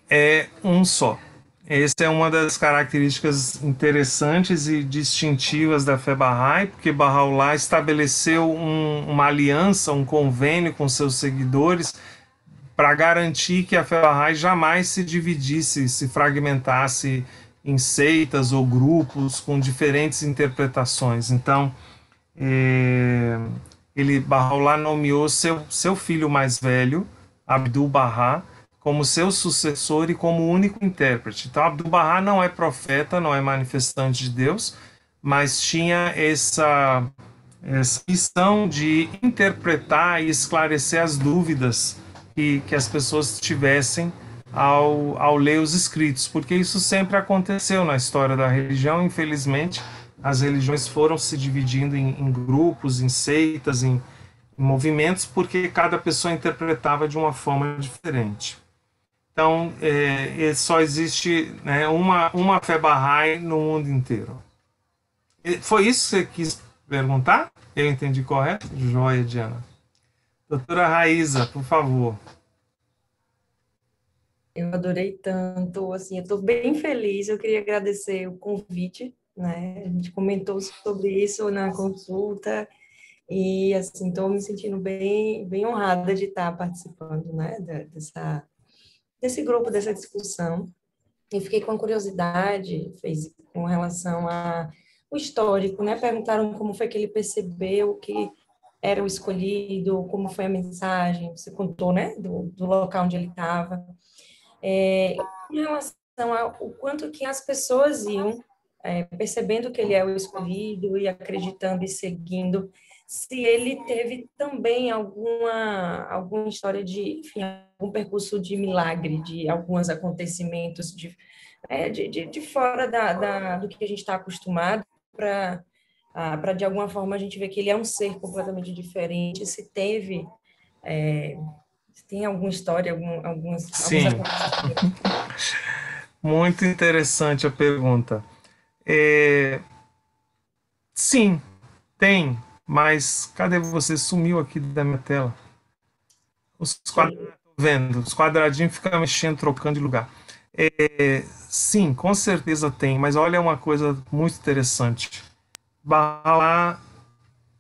É um só. Essa é uma das características interessantes e distintivas da fé Bahá'í, porque Bahá'u'lláh estabeleceu uma aliança, um convênio com seus seguidores para garantir que a fé Bahá'í jamais se dividisse, se fragmentasse em seitas ou grupos com diferentes interpretações. Então, Bahá'u'lláh nomeou seu filho mais velho, Abdu'l-Bahá, como seu sucessor e como único intérprete. Então, Abdu'l-Bahá não é profeta, não é manifestante de Deus, mas tinha essa missão de interpretar e esclarecer as dúvidas que as pessoas tivessem ao ler os escritos, porque isso sempre aconteceu na história da religião. Infelizmente, as religiões foram se dividindo em grupos, em seitas, em movimentos, porque cada pessoa interpretava de uma forma diferente. Então, só existe, né, uma fé Bahá'í no mundo inteiro. Foi isso que você quis perguntar? Eu entendi correto? Joia, Diana. Doutora Raíza, por favor. Eu adorei tanto, assim, eu estou bem feliz. Eu queria agradecer o convite, né? A gente comentou sobre isso na consulta e, assim, estou me sentindo bem honrada de estar participando, né? Desse grupo, dessa discussão. E fiquei com curiosidade, fez com relação a o histórico, né? Perguntaram como foi que ele percebeu que era o escolhido, como foi a mensagem, você contou, né? Do local onde ele estava. Em relação ao quanto que as pessoas iam percebendo que ele é o escolhido e acreditando e seguindo, se ele teve também alguma história de, enfim, algum percurso de milagre, de alguns acontecimentos de fora do que a gente está acostumado para de alguma forma a gente ver que ele é um ser completamente diferente, se teve se tem alguma história, alguns Sim, acontecimentos. muito interessante a pergunta. Sim, tem, mas cadê você? Sumiu aqui da minha tela. Os quadrados, vendo, os quadradinhos ficam mexendo, trocando de lugar. Sim, com certeza tem, mas olha uma coisa muito interessante. Bahá'u'lláh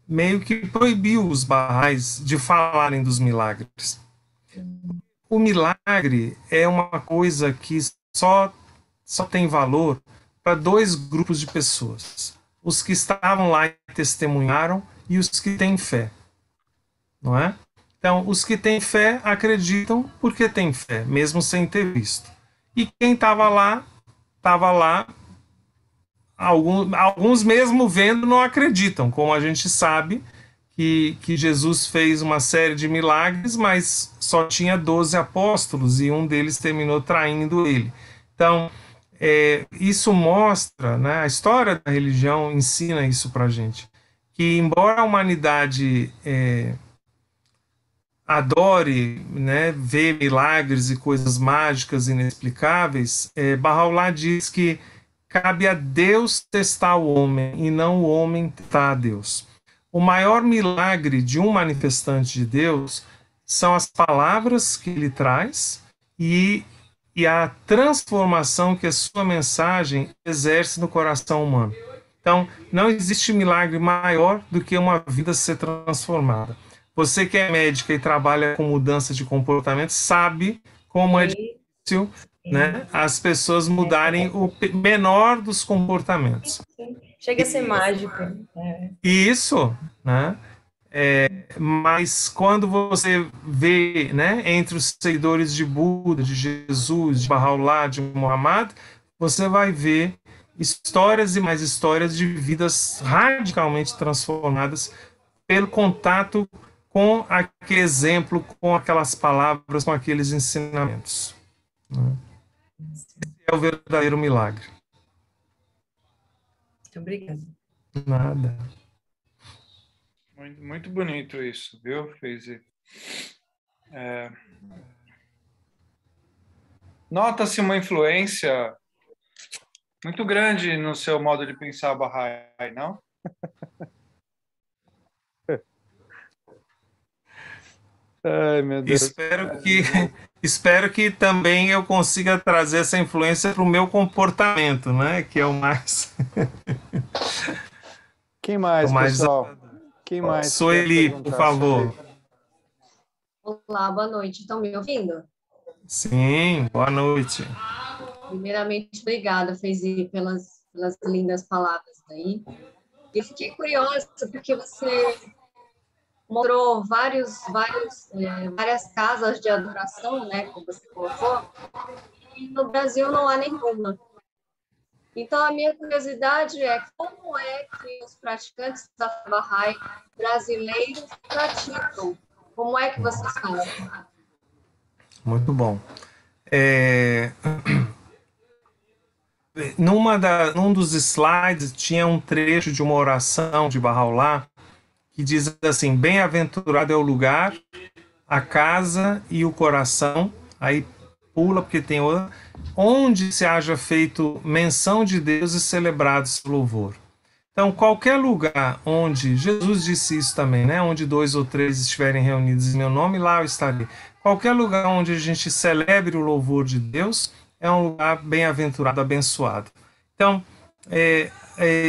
meio que proibiu os Bahá'ís de falarem dos milagres. O milagre é uma coisa que só tem valor para dois grupos de pessoas: os que estavam lá e testemunharam e os que têm fé, não é? Então, os que têm fé acreditam porque têm fé, mesmo sem ter visto. E quem estava lá, alguns mesmo vendo não acreditam, como a gente sabe que Jesus fez uma série de milagres, mas só tinha 12 apóstolos e um deles terminou traindo ele. Então, isso mostra, né, a história da religião ensina isso para a gente, que embora a humanidade adore, né, ver milagres e coisas mágicas inexplicáveis, Bahá'u'lláh diz que cabe a Deus testar o homem e não o homem testar a Deus. O maior milagre de um manifestante de Deus são as palavras que ele traz e a transformação que a sua mensagem exerce no coração humano. Então, não existe milagre maior do que uma vida ser transformada. Você que é médica e trabalha com mudança de comportamento sabe como é difícil, né, as pessoas mudarem o menor dos comportamentos. Chega a ser mágico. Isso, né? Mas quando você vê, né, entre os seguidores de Buda, de Jesus, de Bahá'u'lláh, de Muhammad, você vai ver histórias e mais histórias de vidas radicalmente transformadas pelo contato com aquele exemplo, com aquelas palavras, com aqueles ensinamentos, né? Esse é o verdadeiro milagre. Muito obrigada. Nada. Muito, muito bonito isso, viu, Feizi? Nota-se uma influência muito grande no seu modo de pensar Bahá'í, não? Ai, meu Deus. Espero que também eu consiga trazer essa influência para o meu comportamento, né? Que é o mais. Quem mais, pessoal? Quem mais? Sueli, por favor. Olá, boa noite. Estão me ouvindo? Sim, boa noite. Primeiramente, obrigada, Feizi, pelas lindas palavras aí. E fiquei curiosa porque você mostrou várias casas de adoração, né, como você colocou, e no Brasil não há nenhuma. Então, a minha curiosidade é como é que os praticantes da Bahá'í brasileiros praticam? Como é que vocês fazem? Muito bom. Num dos slides tinha um trecho de uma oração de Bahá'u'lláh que diz assim: bem-aventurado é o lugar, a casa e o coração, aí pula porque tem outra, onde se haja feito menção de Deus e celebrado seu louvor. Então, qualquer lugar onde, Jesus disse isso também, né? Onde 2 ou 3 estiverem reunidos em meu nome, lá eu estarei. Qualquer lugar onde a gente celebre o louvor de Deus é um lugar bem-aventurado, abençoado. Então,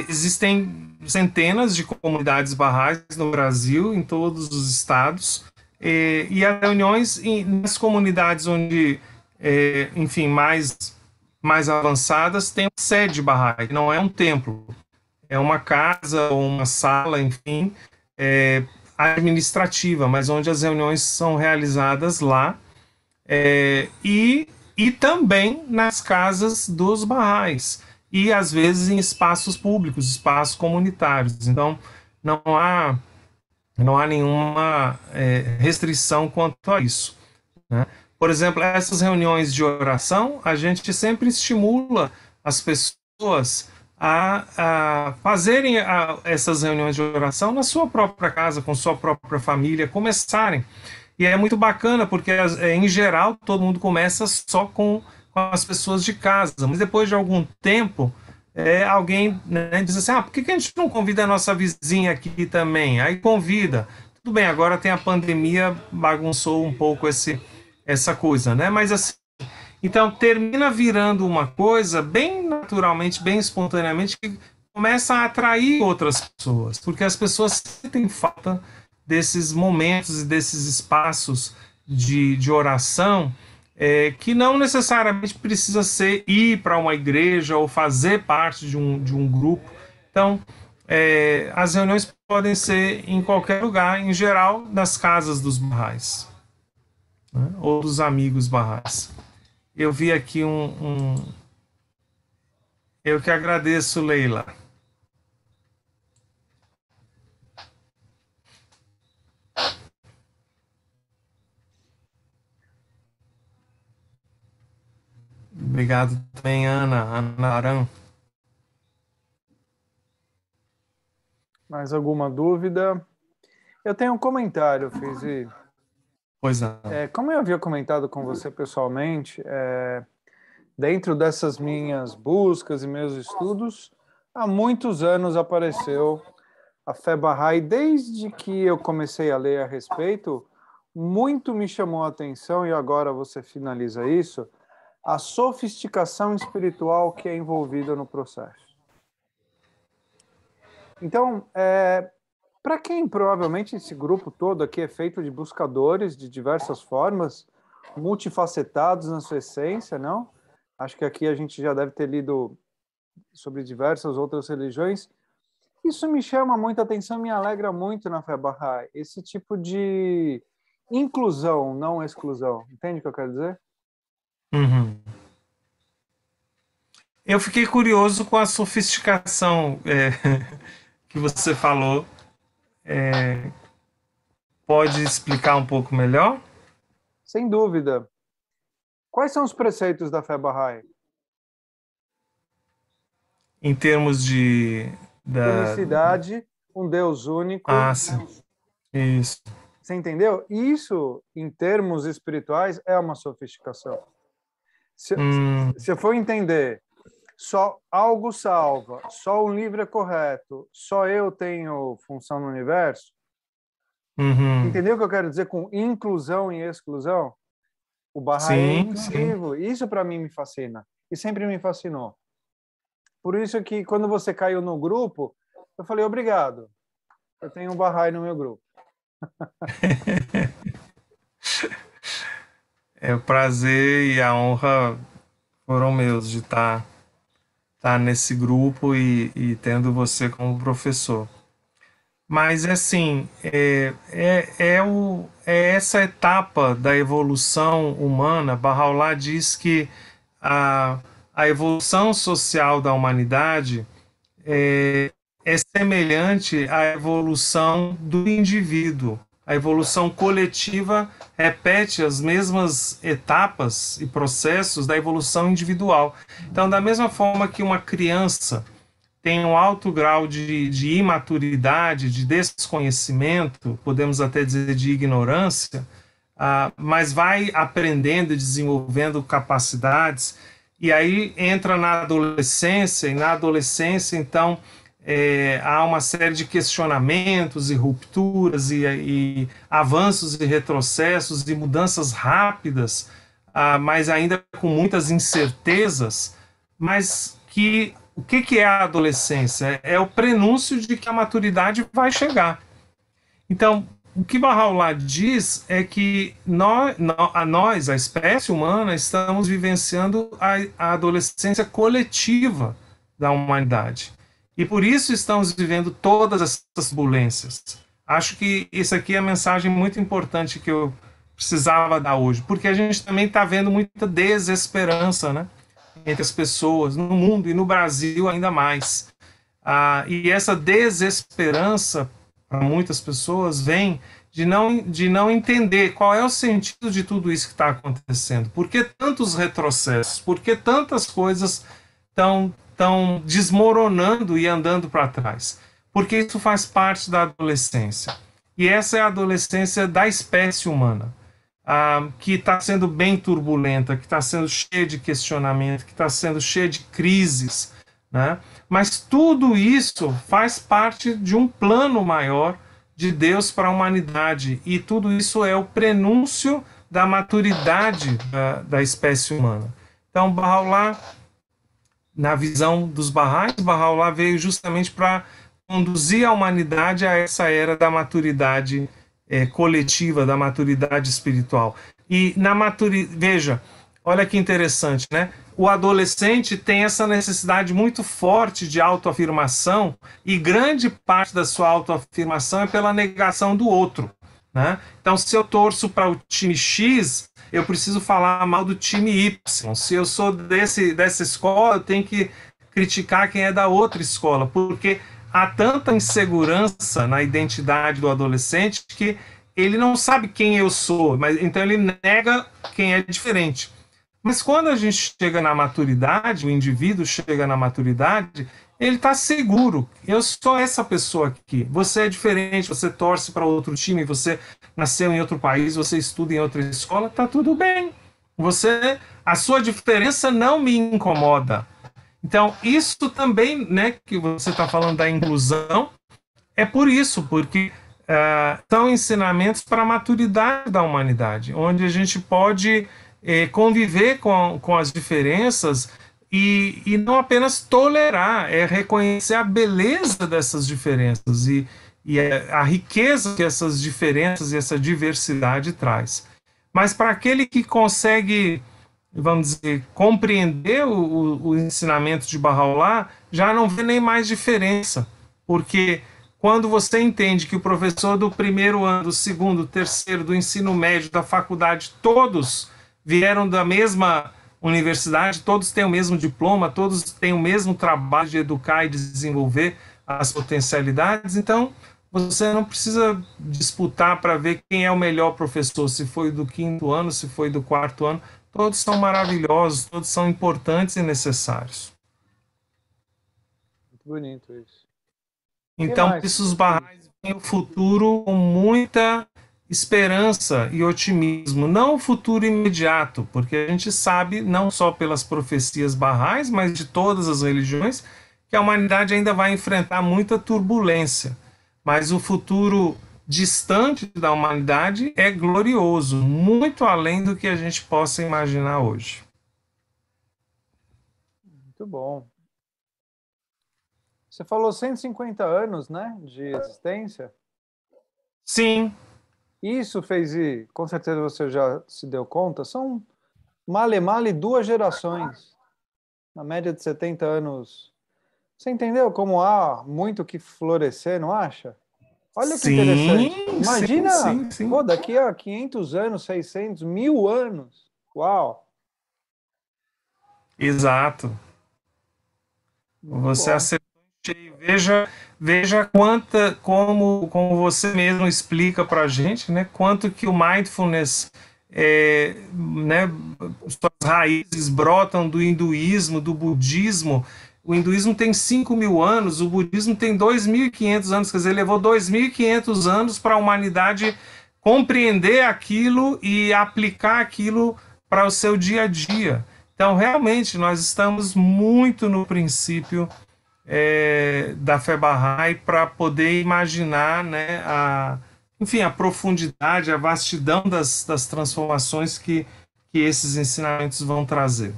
existem centenas de comunidades barrais no Brasil, em todos os estados, e as reuniões nas comunidades onde, enfim, mais avançadas, tem uma sede Bahá'í, que não é um templo, é uma casa ou uma sala, enfim, administrativa, mas onde as reuniões são realizadas lá, e também nas casas dos Bahá'ís, e às vezes em espaços públicos, espaços comunitários. Então, não há nenhuma restrição quanto a isso, né? Por exemplo, essas reuniões de oração, a gente sempre estimula as pessoas a fazerem essas reuniões de oração na sua própria casa, com sua própria família, começarem. E é muito bacana, porque, em geral, todo mundo começa só com as pessoas de casa, mas depois de algum tempo, alguém, né, diz assim, por que a gente não convida a nossa vizinha aqui também? Aí convida. Tudo bem, agora tem a pandemia, bagunçou um pouco essa coisa, né? Mas assim, então termina virando uma coisa bem naturalmente, bem espontaneamente, que começa a atrair outras pessoas, porque as pessoas sentem falta desses momentos e desses espaços de oração, que não necessariamente precisa ser ir para uma igreja ou fazer parte de um grupo. Então, as reuniões podem ser em qualquer lugar, em geral, nas casas dos Bahá'ís, né? Ou dos amigos Bahá'ís. Eu vi aqui Eu que agradeço, Leila. Obrigado também, Ana Arão. Mais alguma dúvida? Eu tenho um comentário, Fizi. Pois não. Como eu havia comentado com você pessoalmente, dentro dessas minhas buscas e meus estudos, há muitos anos apareceu a fé Bahá'í. Desde que eu comecei a ler a respeito, muito me chamou a atenção, e agora você finaliza isso, a sofisticação espiritual que é envolvida no processo. Então, para quem provavelmente esse grupo todo aqui é feito de buscadores de diversas formas, multifacetados na sua essência, não? Acho que aqui a gente já deve ter lido sobre diversas outras religiões. Isso me chama muita atenção, me alegra muito na fé Bahá'í, esse tipo de inclusão, não exclusão. Entende o que eu quero dizer? Uhum. Eu fiquei curioso com a sofisticação que você falou. Pode explicar um pouco melhor? Sem dúvida. Quais são os preceitos da fé Bahá'í? Em termos de... Unicidade, um Deus único. Sim. Isso. Você entendeu? Isso, em termos espirituais, é uma sofisticação. Se eu for entender, só algo salva, só um livro é correto, só eu tenho função no universo, entendeu o que eu quero dizer com inclusão e exclusão? O Bahá'í é inclusivo. Isso para mim me fascina, e sempre me fascinou. Por isso que quando você caiu no grupo, eu falei, obrigado, eu tenho um Bahá'í no meu grupo. O prazer e a honra foram meus de estar nesse grupo e tendo você como professor. Mas, assim, é essa etapa da evolução humana. Bahá'u'lláh diz que a evolução social da humanidade é semelhante à evolução do indivíduo. A evolução coletiva repete as mesmas etapas e processos da evolução individual. Então, da mesma forma que uma criança tem um alto grau de imaturidade, de desconhecimento, podemos até dizer de ignorância, mas vai aprendendo e desenvolvendo capacidades, e aí entra na adolescência, e na adolescência, então, há uma série de questionamentos e rupturas e avanços e retrocessos e mudanças rápidas, mas ainda com muitas incertezas, mas que o que é a adolescência? É o prenúncio de que a maturidade vai chegar. Então, o que Baha'u'lláh diz é que nós, a espécie humana, estamos vivenciando a adolescência coletiva da humanidade. E por isso estamos vivendo todas essas turbulências. Acho que isso aqui é a mensagem muito importante que eu precisava dar hoje, porque a gente também está vendo muita desesperança, né, entre as pessoas, no mundo e no Brasil ainda mais. E essa desesperança, para muitas pessoas, vem de não entender qual é o sentido de tudo isso que está acontecendo. Por que tantos retrocessos? Por que tantas coisas estão desmoronando e andando para trás? Porque isso faz parte da adolescência. E essa é a adolescência da espécie humana, que está sendo bem turbulenta, que está sendo cheia de questionamento, que está sendo cheia de crises, né? Mas tudo isso faz parte de um plano maior de Deus para a humanidade, e tudo isso é o prenúncio da maturidade da espécie humana. Então, Baha'u'lláh, na visão dos Baha'is, Baha'u'lláh veio justamente para conduzir a humanidade a essa era da maturidade coletiva, da maturidade espiritual. E veja, olha que interessante, né? O adolescente tem essa necessidade muito forte de autoafirmação, e grande parte da sua autoafirmação é pela negação do outro, né? Então, se eu torço para o time X, eu preciso falar mal do time Y. Se eu sou dessa escola, eu tenho que criticar quem é da outra escola, porque há tanta insegurança na identidade do adolescente que ele não sabe quem eu sou, mas então ele nega quem é diferente. Mas quando a gente chega na maturidade, o indivíduo chega na maturidade, ele está seguro. Eu sou essa pessoa aqui. Você é diferente, você torce para outro time, você nasceu em outro país, você estuda em outra escola, está tudo bem. A sua diferença não me incomoda. Então, isso também, né, que você está falando da inclusão, é por isso, porque são ensinamentos para a maturidade da humanidade, onde a gente pode conviver com as diferenças e não apenas tolerar, reconhecer a beleza dessas diferenças e a riqueza que essas diferenças e essa diversidade traz. Mas para aquele que consegue, vamos dizer, compreender o ensinamento de Baha'u'lláh, já não vê nem mais diferença, porque quando você entende que o professor do primeiro ano, do segundo, do terceiro, do ensino médio, da faculdade, todos vieram da mesma universidade, todos têm o mesmo diploma, todos têm o mesmo trabalho de educar e desenvolver as potencialidades, então você não precisa disputar para ver quem é o melhor professor, se foi do quinto ano, se foi do quarto ano. Todos são maravilhosos, todos são importantes e necessários. Muito bonito isso. Então, por isso os Baha'is veem o futuro com muita esperança e otimismo, não o futuro imediato, porque a gente sabe, não só pelas profecias Baha'is, mas de todas as religiões, que a humanidade ainda vai enfrentar muita turbulência. Mas o futuro distante da humanidade é glorioso, muito além do que a gente possa imaginar hoje. Muito bom. Você falou 150 anos, né, de existência? Sim. Isso fez, e com certeza você já se deu conta, são male 2 gerações, na média de 70 anos. Você entendeu como há muito que florescer, não acha? Olha que interessante. Imagina, sim. Pô, daqui a 500 anos, 600, 1000 anos. Uau! Exato. Muito você bom. acertou cheio. Veja como você mesmo explica para a gente, né, quanto que o mindfulness, né, suas raízes brotam do hinduísmo, do budismo. O hinduísmo tem 5.000 anos, o budismo tem 2.500 anos, quer dizer, levou 2.500 anos para a humanidade compreender aquilo e aplicar aquilo para o seu dia a dia. Então, realmente, nós estamos muito no princípio da Fé Bahá'í para poder imaginar, né, enfim, a profundidade, a vastidão das transformações que esses ensinamentos vão trazer.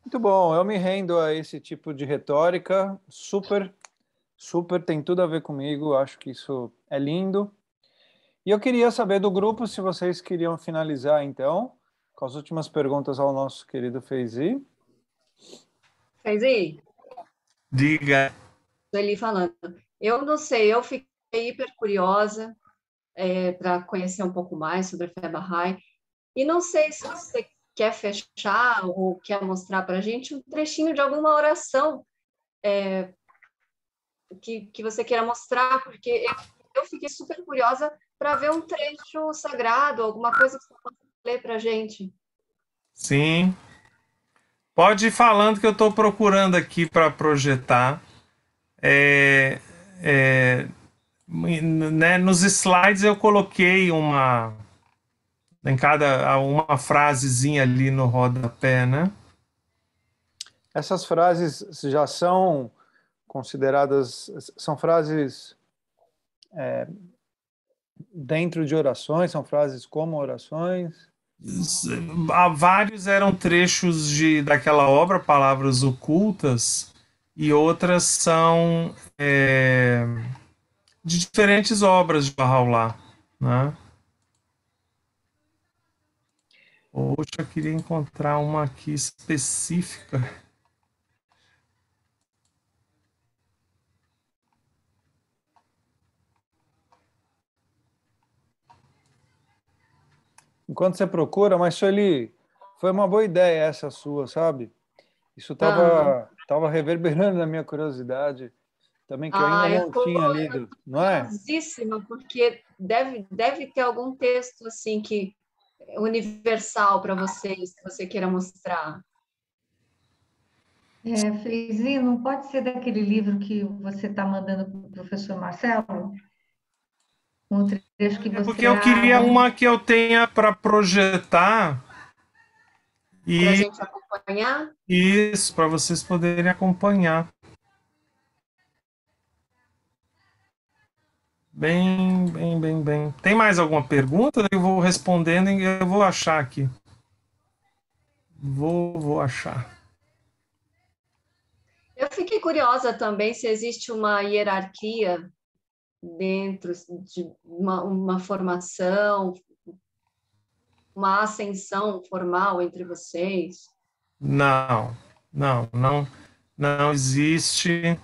Muito bom, eu me rendo a esse tipo de retórica, super, tem tudo a ver comigo, acho que isso é lindo. E eu queria saber do grupo se vocês queriam finalizar, então, com as últimas perguntas ao nosso querido Feyzi. Feyzi? Diga. Sueli falando. Eu não sei, eu fiquei hiper curiosa para conhecer um pouco mais sobre a Fé Bahá'í. E não sei se você quer fechar ou quer mostrar para a gente um trechinho de alguma oração que você queira mostrar, porque eu fiquei super curiosa para ver um trecho sagrado, alguma coisa que você possa ler para a gente. Sim. Pode ir falando que eu estou procurando aqui para projetar. Né, nos slides eu coloquei uma frasezinha ali no rodapé, né? Essas frases já são consideradas, são frases dentro de orações, são frases como orações? Vários eram trechos daquela obra, Palavras Ocultas, e outras são de diferentes obras de Bahá'u'lláh, né? Poxa, eu queria encontrar uma aqui específica. Enquanto você procura, mas Sueli, foi uma boa ideia essa sua, sabe? Isso estava reverberando na minha curiosidade também, que eu ainda não tinha lido, não é? Curiosíssima, porque deve ter algum texto assim que universal para vocês, que você queira mostrar. Feizinho, não pode ser daquele livro que você está mandando para o professor Marcelo? Um trecho que você porque eu queria uma que eu tenha para projetar e para a gente acompanhar. Isso, para vocês poderem acompanhar. Bem. Tem mais alguma pergunta? Eu vou respondendo e eu vou achar aqui. Vou achar. Eu fiquei curiosa também se existe uma hierarquia dentro de uma formação, uma ascensão formal entre vocês. Não existe.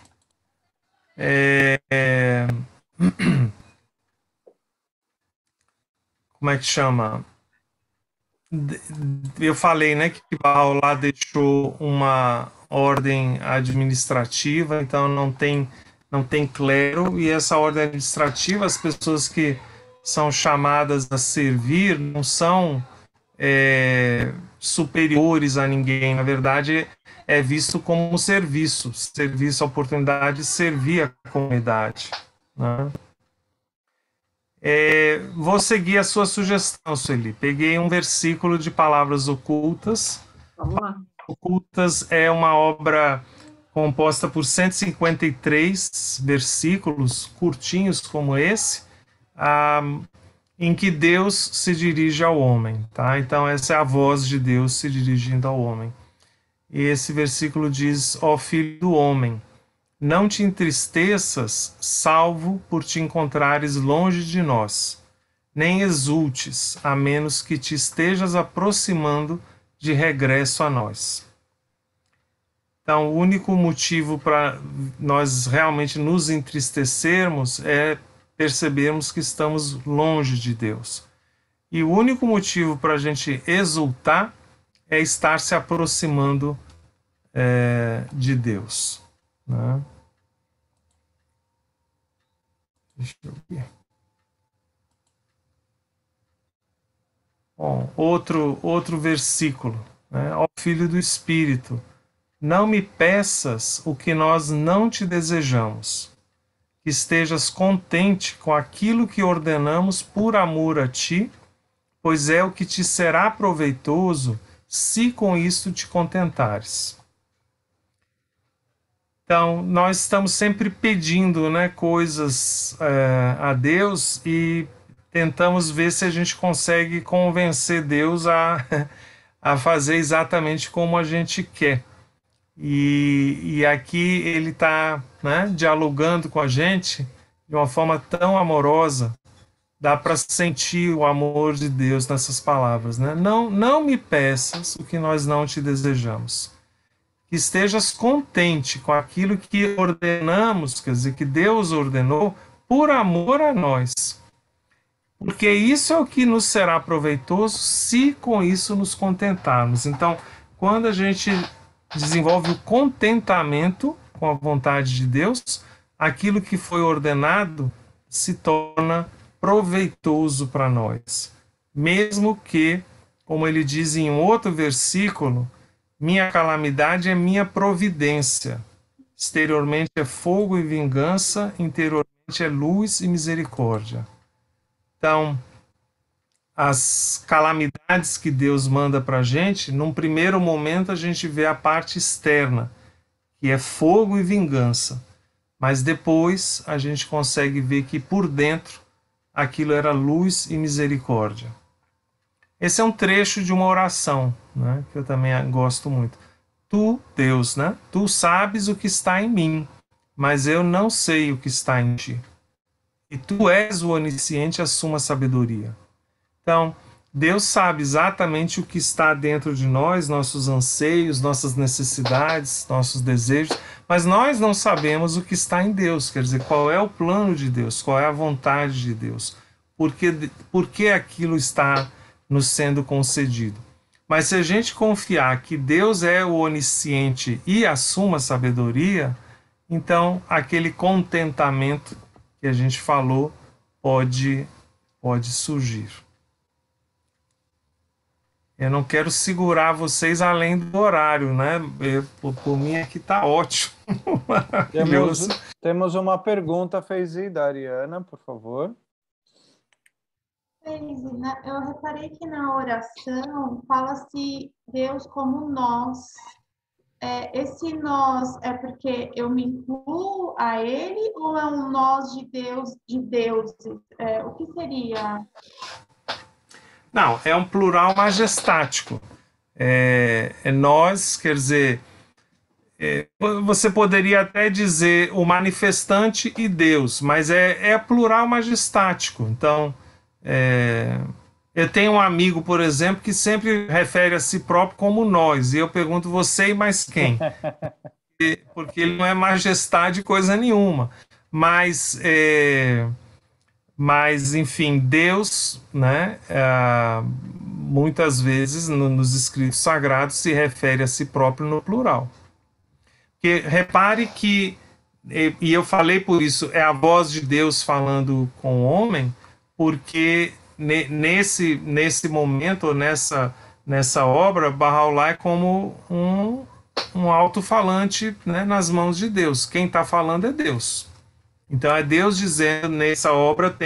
Como é que chama? Eu falei, né, que Bahá'u'lláh deixou uma ordem administrativa, então não tem clero, e essa ordem administrativa, as pessoas que são chamadas a servir não são superiores a ninguém, na verdade é visto como serviço, a oportunidade de servir a comunidade, né? Vou seguir a sua sugestão, Sueli. Peguei um versículo de Palavras Ocultas. Vamos lá. Ocultas é uma obra composta por 153 versículos curtinhos como esse, em que Deus se dirige ao homem, tá? Então essa é a voz de Deus se dirigindo ao homem. E esse versículo diz: ó filho do homem, não te entristeças, salvo por te encontrares longe de nós, nem exultes, a menos que te estejas aproximando de regresso a nós. Então, o único motivo para nós realmente nos entristecermos é percebermos que estamos longe de Deus. E o único motivo para a gente exultar é estar se aproximando de Deus, né? Deixa eu ver. Bom, outro versículo, né? Ó Filho do Espírito, não me peças o que nós não te desejamos, que estejas contente com aquilo que ordenamos por amor a ti, pois é o que te será proveitoso se com isto te contentares. Então, nós estamos sempre pedindo, né, coisas a Deus e tentamos ver se a gente consegue convencer Deus a fazer exatamente como a gente quer. E aqui ele está, né, dialogando com a gente de uma forma tão amorosa. Dá para sentir o amor de Deus nessas palavras, né? Não me peças o que nós não te desejamos. Que estejas contente com aquilo que ordenamos, quer dizer, que Deus ordenou por amor a nós. Porque isso é o que nos será proveitoso se com isso nos contentarmos. Então, quando a gente desenvolve o contentamento com a vontade de Deus, aquilo que foi ordenado se torna proveitoso para nós. Mesmo que, como ele diz em um outro versículo, minha calamidade é minha providência. Exteriormente é fogo e vingança, interiormente é luz e misericórdia. Então, as calamidades que Deus manda para a gente, num primeiro momento a gente vê a parte externa, que é fogo e vingança. Mas depois a gente consegue ver que por dentro aquilo era luz e misericórdia. Esse é um trecho de uma oração, né, que eu também gosto muito. Tu, Deus, né, tu sabes o que está em mim, mas eu não sei o que está em ti. E tu és o onisciente, a suma sabedoria. Então, Deus sabe exatamente o que está dentro de nós, nossos anseios, nossas necessidades, nossos desejos, mas nós não sabemos o que está em Deus, quer dizer, qual é o plano de Deus, qual é a vontade de Deus, por que aquilo está nos sendo concedido. Mas se a gente confiar que Deus é o onisciente e a suma sabedoria, então aquele contentamento que a gente falou pode surgir. Eu não quero segurar vocês além do horário, né? Por mim aqui está ótimo. Temos uma pergunta, Feizi, da Ariana, por favor. Feizi, eu reparei que na oração fala-se Deus como nós. Esse nós é porque eu me incluo a Ele ou é um nós de Deus, de deuses? O que seria? Não, é um plural majestático. Nós, quer dizer, você poderia até dizer o manifestante e Deus, mas é plural majestático. Então, eu tenho um amigo, por exemplo, que sempre refere a si próprio como nós, e eu pergunto você e mais quem? Porque ele não é majestade coisa nenhuma. Mas enfim, Deus, né, muitas vezes nos escritos sagrados se refere a si próprio no plural. Porque repare que, e eu falei por isso, é a voz de Deus falando com o homem, porque nesse momento, ou nessa obra, Bahá'u'lláh é como um alto-falante, né, nas mãos de Deus. Quem está falando é Deus. Então é Deus dizendo nessa obra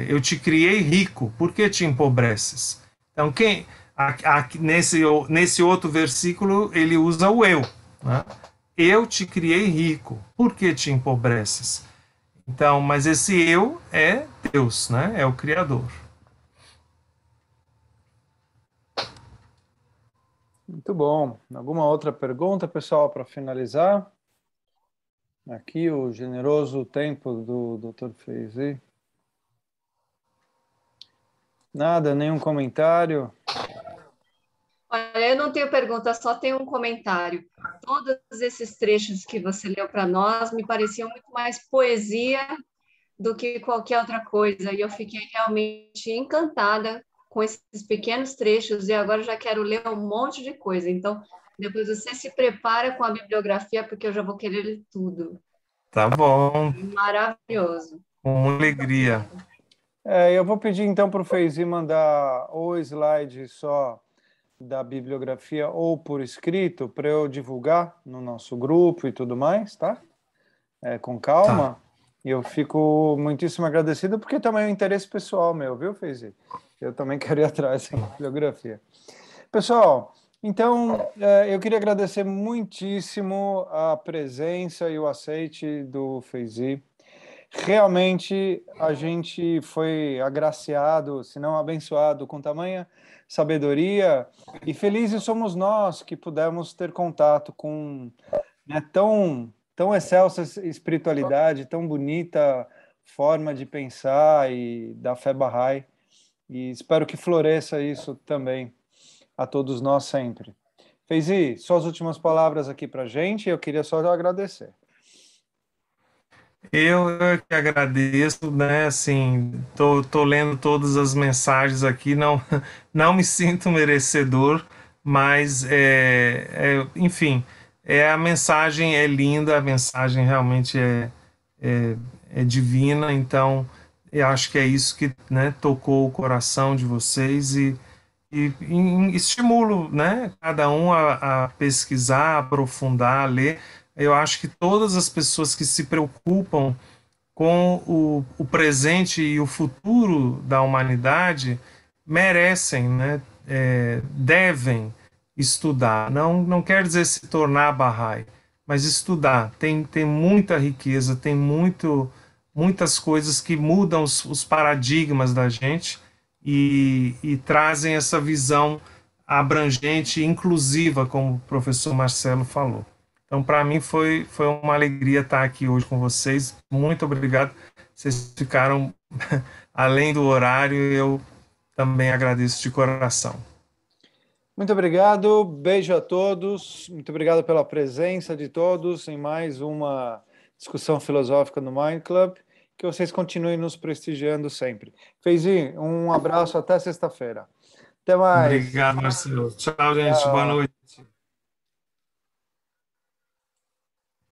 eu te criei rico, por que te empobreces? Então nesse outro versículo ele usa o eu, né? Eu te criei rico, por que te empobreces? Então, mas esse eu é Deus, né? É o Criador. Muito bom. Alguma outra pergunta, pessoal, para finalizar? Aqui o generoso tempo do Dr. Feizi. Nada, nenhum comentário? Olha, eu não tenho pergunta, só tenho um comentário. Todos esses trechos que você leu para nós me pareciam muito mais poesia do que qualquer outra coisa, e eu fiquei realmente encantada com esses pequenos trechos, e agora já quero ler um monte de coisa. Então, depois você se prepara com a bibliografia, porque eu já vou querer ler tudo. Tá bom. Maravilhoso. Com alegria. Eu vou pedir então para o Feizi mandar o slide só da bibliografia ou por escrito para eu divulgar no nosso grupo e tudo mais, tá? Com calma. Tá. E eu fico muitíssimo agradecido porque também é um interesse pessoal meu, viu, Feizi? Eu também quero ir atrás da bibliografia. Pessoal, Então, eu queria agradecer muitíssimo a presença e o aceite do Feyzi. Realmente, a gente foi agraciado, se não abençoado, com tamanha sabedoria, e felizes somos nós que pudemos ter contato com, né, tão excelsa espiritualidade, tão bonita forma de pensar e da fé Bahá'í, e espero que floresça isso também a todos nós sempre. Feyzi, suas últimas palavras aqui para a gente, eu queria só agradecer. Eu que agradeço, né? Assim, tô lendo todas as mensagens aqui, não me sinto merecedor, mas enfim, a mensagem é linda, a mensagem realmente é divina, então eu acho que é isso que, né, tocou o coração de vocês e estimulo, né, cada um a pesquisar, aprofundar, a ler. Eu acho que todas as pessoas que se preocupam com o presente e o futuro da humanidade merecem, né, devem estudar. Não quer dizer se tornar Bahá'í, mas estudar. Tem muita riqueza, tem muitas coisas que mudam os paradigmas da gente e trazem essa visão abrangente e inclusiva, como o professor Marcelo falou. Então, para mim, foi uma alegria estar aqui hoje com vocês. Muito obrigado. Vocês ficaram além do horário, eu também agradeço de coração. Muito obrigado, beijo a todos. Muito obrigado pela presença de todos em mais uma discussão filosófica no Mind Club. Que vocês continuem nos prestigiando sempre. Feyzi, um abraço até sexta-feira. Até mais. Obrigado, Marcelo. Tchau, gente. Boa noite.